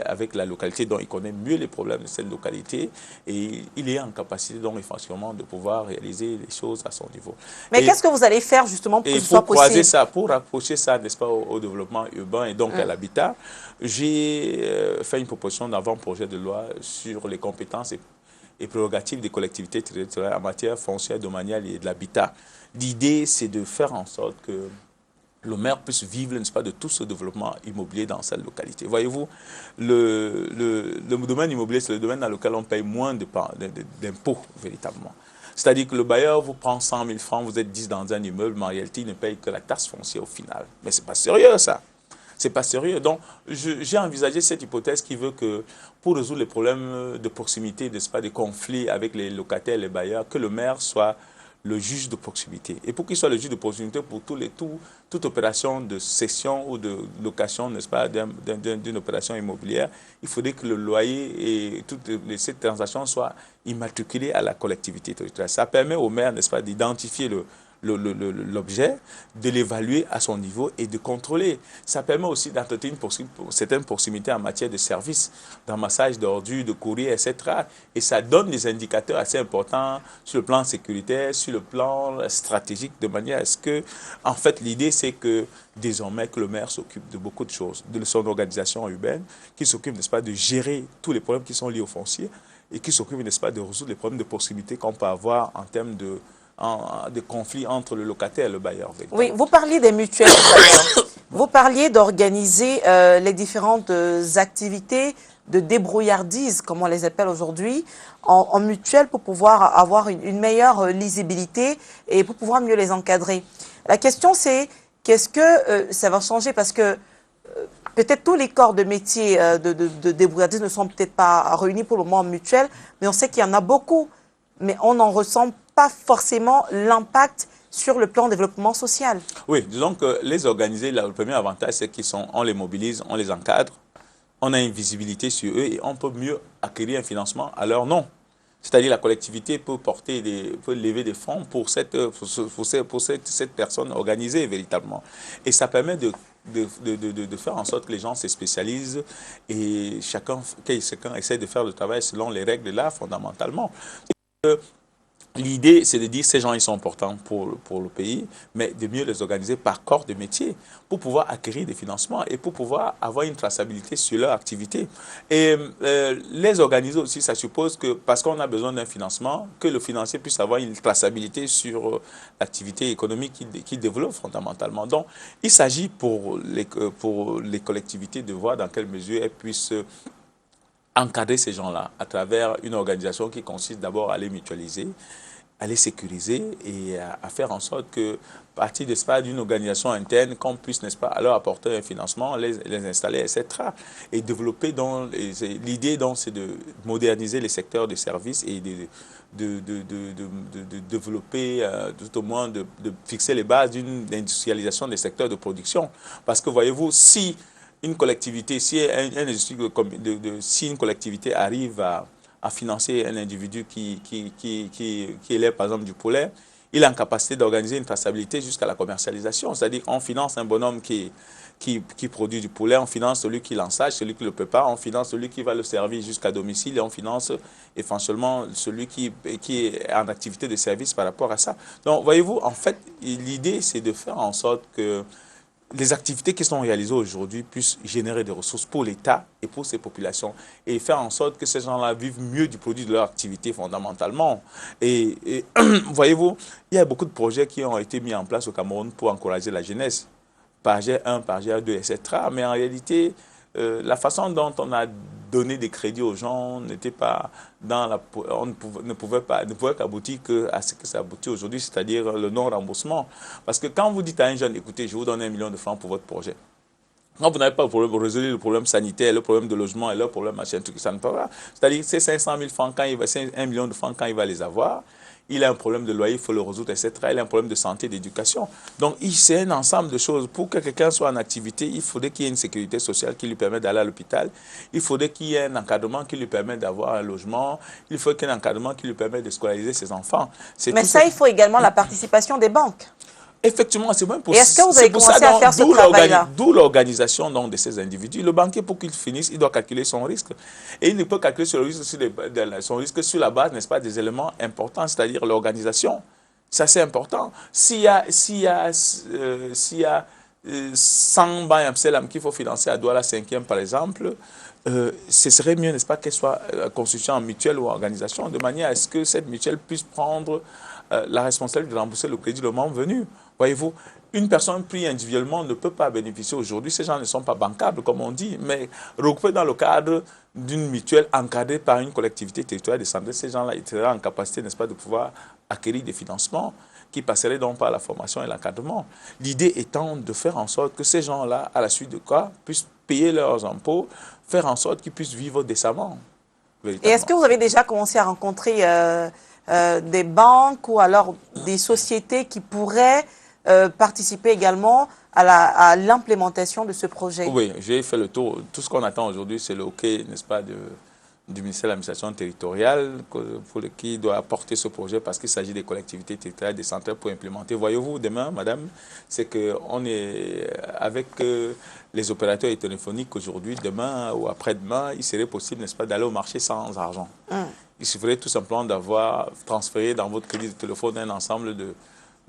avec la localité, dont il connaît mieux les problèmes de cette localité et il est en capacité donc effectivement de pouvoir réaliser les choses à son niveau. Mais qu'est-ce que vous allez faire justement pour que ce soit possible? Croiser ça, pour rapprocher ça, n'est-ce pas, au développement urbain et donc à l'habitat, j'ai fait une proposition d'avant-projet de loi sur les compétences et prérogatives des collectivités territoriales en matière foncière, domaniale et de l'habitat. L'idée, c'est de faire en sorte que le maire puisse vivre, n'est-ce pas, de tout ce développement immobilier dans cette localité. Voyez-vous, le domaine immobilier, c'est le domaine dans lequel on paye moins d'impôts, véritablement. C'est-à-dire que le bailleur vous prend 100 000 francs, vous êtes 10 dans un immeuble, mais en réalité, il ne paye que la taxe foncière au final. Mais ce n'est pas sérieux, ça. C'est pas sérieux. Donc, j'ai envisagé cette hypothèse qui veut que, pour résoudre les problèmes de proximité, n'est-ce pas, des conflits avec les locataires et les bailleurs, que le maire soit le juge de proximité. Et pour qu'il soit le juge de proximité pour toute opération de cession ou de location, n'est-ce pas, d'une opération immobilière, il faudrait que le loyer et toutes ces transactions soient immatriculées à la collectivité territoriale. Ça permet au maire, n'est-ce pas, d'identifier l'objet, de l'évaluer à son niveau et de contrôler. Ça permet aussi d'entretenir une certaine proximité en matière de services, d'amassage d'ordures, de courrier, etc. Et ça donne des indicateurs assez importants sur le plan sécuritaire, sur le plan stratégique, de manière à ce que, en fait, l'idée c'est que désormais que le maire s'occupe de beaucoup de choses, de son organisation urbaine, qu'il s'occupe, n'est-ce pas, de gérer tous les problèmes qui sont liés au foncier et qu'il s'occupe, n'est-ce pas, de résoudre les problèmes de proximité qu'on peut avoir en termes de conflits entre le locataire et le bailleur. Oui, vous parliez des mutuelles tout à l'heure. Vous parliez d'organiser les différentes activités de débrouillardise, comme on les appelle aujourd'hui, en mutuelle pour pouvoir avoir une meilleure lisibilité et pour pouvoir mieux les encadrer. La question c'est, qu'est-ce que ça va changer? Parce que peut-être tous les corps de métier de débrouillardise ne sont peut-être pas réunis pour le moment en mutuelle, mais on sait qu'il y en a beaucoup. Mais on n'en ressent pas forcément l'impact sur le plan de développement social. Oui, disons que les organiser, le premier avantage, c'est qu'on les mobilise, on les encadre, on a une visibilité sur eux et on peut mieux acquérir un financement à leur nom. C'est-à-dire la collectivité peut lever des fonds pour cette personne organisée véritablement. Et ça permet de faire en sorte que les gens se spécialisent et chacun essaie de faire le travail selon les règles là, fondamentalement. L'idée, c'est de dire que ces gens, ils sont importants pour le pays, mais de mieux les organiser par corps de métier pour pouvoir acquérir des financements et pour pouvoir avoir une traçabilité sur leur activité. Et les organiser aussi, ça suppose que, parce qu'on a besoin d'un financement, que le financier puisse avoir une traçabilité sur l'activité économique qu'il développe fondamentalement. Donc, il s'agit pour les collectivités de voir dans quelle mesure elles puissent encadrer ces gens-là à travers une organisation qui consiste d'abord à les mutualiser, à les sécuriser et à faire en sorte que, à partir d'une organisation interne, qu'on puisse, n'est-ce pas, leur apporter un financement, les installer, etc. Et développer, l'idée, c'est de moderniser les secteurs de services et de développer, tout au moins, de fixer les bases d'une industrialisation des secteurs de production. Parce que, voyez-vous, si une collectivité, si une collectivité arrive à financer un individu qui élève par exemple du poulet, il est en capacité d'organiser une traçabilité jusqu'à la commercialisation. C'est-à-dire qu'on finance un bonhomme qui produit du poulet, on finance celui qui l'ensage, celui qui le prépare, on finance celui qui va le servir jusqu'à domicile et on finance éventuellement celui qui est en activité de service par rapport à ça. Donc, voyez-vous, en fait, l'idée, c'est de faire en sorte que les activités qui sont réalisées aujourd'hui puissent générer des ressources pour l'État et pour ses populations et faire en sorte que ces gens-là vivent mieux du produit de leur activité fondamentalement. Et voyez-vous, il y a beaucoup de projets qui ont été mis en place au Cameroun pour encourager la jeunesse, par GR1, par GR2, etc. Mais en réalité, la façon dont on a donné des crédits aux gens n'était pas dans la... On ne pouvait qu'aboutir à ce que ça aboutit aujourd'hui, c'est-à-dire le non-remboursement. Parce que quand vous dites à un jeune, écoutez, je vous donne 1 million de francs pour votre projet, quand vous n'avez pas le problème, vous résolvez le problème sanitaire, le problème de logement et le problème machin, tout ça ne peut pas. C'est-à-dire que ces 500 000 francs, c'est 1 million de francs quand il va les avoir, il a un problème de loyer, il faut le résoudre, etc. Il a un problème de santé, d'éducation. Donc, c'est un ensemble de choses. Pour que quelqu'un soit en activité, il faudrait qu'il y ait une sécurité sociale qui lui permette d'aller à l'hôpital. Il faudrait qu'il y ait un encadrement qui lui permette d'avoir un logement. Il faut qu'il y ait un encadrement qui lui permette de scolariser ses enfants. Mais ça, il faut également la participation des banques. Effectivement, c'est même possible. Et est-ce que vous avez commencé à faire ce travail-là? D'où l'organisation de ces individus. Le banquier, pour qu'il finisse, il doit calculer son risque. Et il ne peut calculer son risque sur la base, n'est-ce pas, des éléments importants, c'est-à-dire l'organisation. Ça, c'est important. S'il y a 100 banques Amselam qu'il faut financer à Douala 5e, par exemple, ce serait mieux, n'est-ce pas, qu'elle soit constituée en mutuelle ou organisation, de manière à ce que cette mutuelle puisse prendre la responsabilité de rembourser le crédit le moment venu. Voyez-vous, une personne prise individuellement ne peut pas bénéficier aujourd'hui. Ces gens ne sont pas bancables, comme on dit, mais regroupés dans le cadre d'une mutuelle encadrée par une collectivité territoriale décentralisée, ces gens-là seraient en capacité, n'est-ce pas, de pouvoir acquérir des financements qui passeraient donc par la formation et l'encadrement. L'idée étant de faire en sorte que ces gens-là, à la suite de quoi, puissent payer leurs impôts, faire en sorte qu'ils puissent vivre décemment. Et est-ce que vous avez déjà commencé à rencontrer des banques ou alors des sociétés qui pourraient participer également à l'implémentation de ce projet? Oui, j'ai fait le tour. Tout ce qu'on attend aujourd'hui, c'est le OK, n'est-ce pas, du ministère de l'administration territoriale qui doit apporter ce projet parce qu'il s'agit des collectivités territoriales décentralisées pour implémenter. Voyez-vous, demain, madame, c'est qu'on est avec les opérateurs téléphoniques aujourd'hui, demain ou après-demain, il serait possible, n'est-ce pas, d'aller au marché sans argent. Il suffirait tout simplement d'avoir transféré dans votre crédit de téléphone un ensemble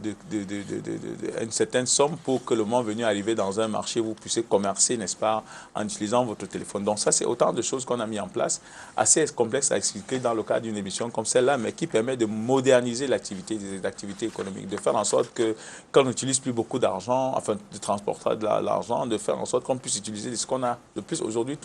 une certaine somme pour que le moment venu arriver dans un marché, vous puissiez commercer, n'est-ce pas, en utilisant votre téléphone. Donc ça, c'est autant de choses qu'on a mis en place, assez complexe à expliquer dans le cadre d'une émission comme celle-là, mais qui permet de moderniser l'activité des activités économiques, de faire en sorte que qu'on n'utilise plus beaucoup d'argent, enfin de transporter de l'argent, de faire en sorte qu'on puisse utiliser ce qu'on a. De plus, aujourd'hui,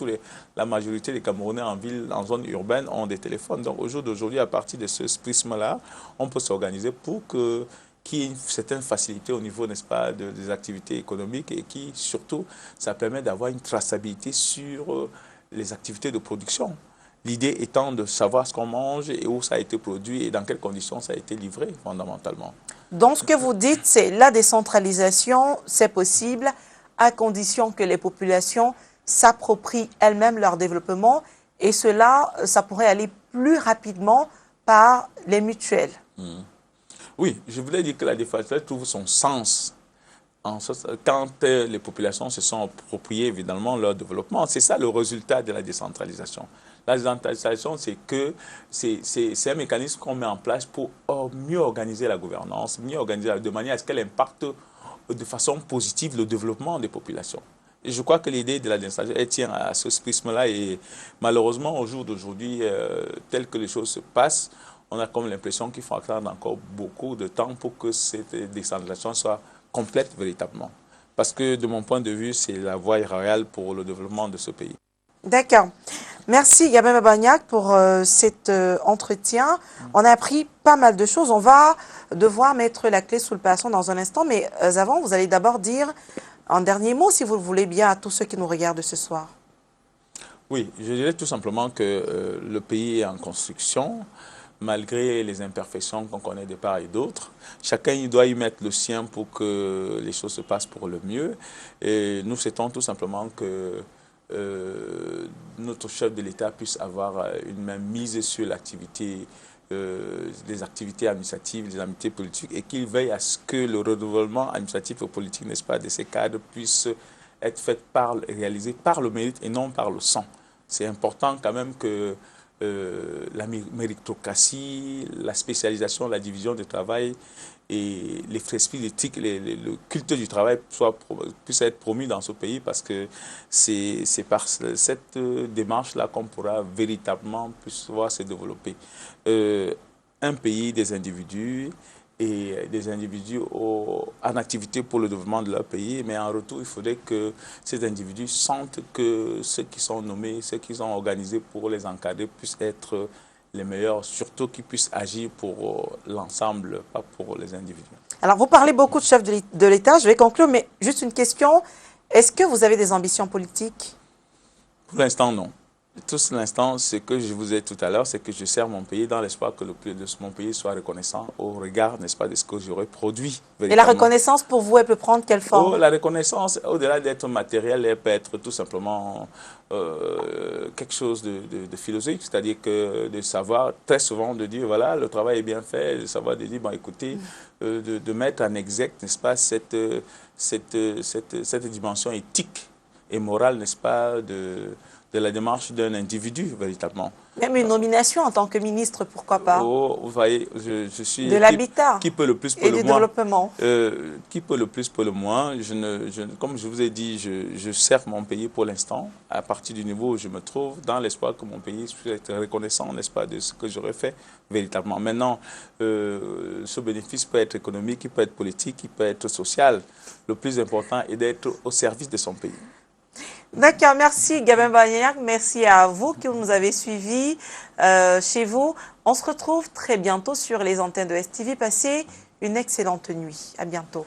la majorité des Camerounais en ville, en zone urbaine, ont des téléphones. Donc au jour d'aujourd'hui, à partir de ce prisme-là, on peut s'organiser pour qu'il y ait une certaine facilité au niveau, n'est-ce pas, des activités économiques et qui, surtout, ça permet d'avoir une traçabilité sur les activités de production. L'idée étant de savoir ce qu'on mange et où ça a été produit et dans quelles conditions ça a été livré, fondamentalement. Donc, ce que vous dites, c'est la décentralisation, c'est possible à condition que les populations s'approprient elles-mêmes leur développement et cela, ça pourrait aller plus rapidement par les mutuelles. Oui, je voulais dire que la décentralisation trouve son sens Quand les populations se sont appropriées évidemment leur développement, c'est ça le résultat de la décentralisation. La décentralisation, c'est un mécanisme qu'on met en place pour mieux organiser la gouvernance, mieux organiser de manière à ce qu'elle impacte de façon positive le développement des populations. Et je crois que l'idée de la décentralisation, elle tient à ce prisme-là et malheureusement, au jour d'aujourd'hui, tel que les choses se passent, on a comme l'impression qu'il faut attendre encore beaucoup de temps pour que cette décentralisation soit complète véritablement. Parce que de mon point de vue, c'est la voie royale pour le développement de ce pays. D'accord. Merci Gabin Babagnac pour cet entretien. On a appris pas mal de choses. On va devoir mettre la clé sous le paillasson dans un instant, mais avant, vous allez d'abord dire un dernier mot, si vous le voulez bien, à tous ceux qui nous regardent ce soir. Oui, je dirais tout simplement que le pays est en construction, malgré les imperfections qu'on connaît de part et d'autre. Chacun doit y mettre le sien pour que les choses se passent pour le mieux. Et nous souhaitons tout simplement que notre chef de l'État puisse avoir une main mise sur l'activité, des activités administratives, des activités politiques, et qu'il veille à ce que le renouvellement administratif et politique, n'est-ce pas, de ces cadres puisse être fait réalisé par le mérite et non par le sang. C'est important quand même que la méritocratie, la spécialisation, la division du travail et l'esprit d'éthique, le culte du travail puissent être promus dans ce pays parce que c'est par cette démarche-là qu'on pourra véritablement pouvoir se développer. Un pays, des individus et des individus en activité pour le développement de leur pays, mais en retour, il faudrait que ces individus sentent que ceux qui sont nommés, ceux qui sont organisés pour les encadrer puissent être les meilleurs, surtout qu'ils puissent agir pour l'ensemble, pas pour les individus. Alors, vous parlez beaucoup de chefs de l'État, je vais conclure, mais juste une question. Est-ce que vous avez des ambitions politiques? Pour l'instant, non. Tout l'instant, ce que je vous ai dit tout à l'heure, c'est que je sers mon pays dans l'espoir que mon pays soit reconnaissant au regard, n'est-ce pas, de ce que j'aurais produit. Et la reconnaissance, pour vous, elle peut prendre quelle forme? La reconnaissance, au-delà d'être matérielle, elle peut être tout simplement quelque chose de philosophique, c'est-à-dire que de savoir, très souvent, de dire, voilà, le travail est bien fait, de savoir de dire, bon, écoutez, de mettre en exergue, n'est-ce pas, cette dimension éthique et morale, n'est-ce pas, de la démarche d'un individu, véritablement. Même une nomination en tant que ministre, pourquoi pas? Oh, vous voyez, je suis... De l'habitat. Qui peut le plus pour le moins. Et du développement. Qui peut le plus pour le moins. Comme je vous ai dit, je sers mon pays pour l'instant, à partir du niveau où je me trouve, dans l'espoir que mon pays puisse être reconnaissant, n'est-ce pas, de ce que j'aurais fait, véritablement. Maintenant, ce bénéfice peut être économique, il peut être politique, il peut être social. Le plus important est d'être au service de son pays. D'accord, merci Gabin Babagnac, merci à vous qui nous avez suivis chez vous. On se retrouve très bientôt sur les antennes de STV. Passez une excellente nuit. À bientôt.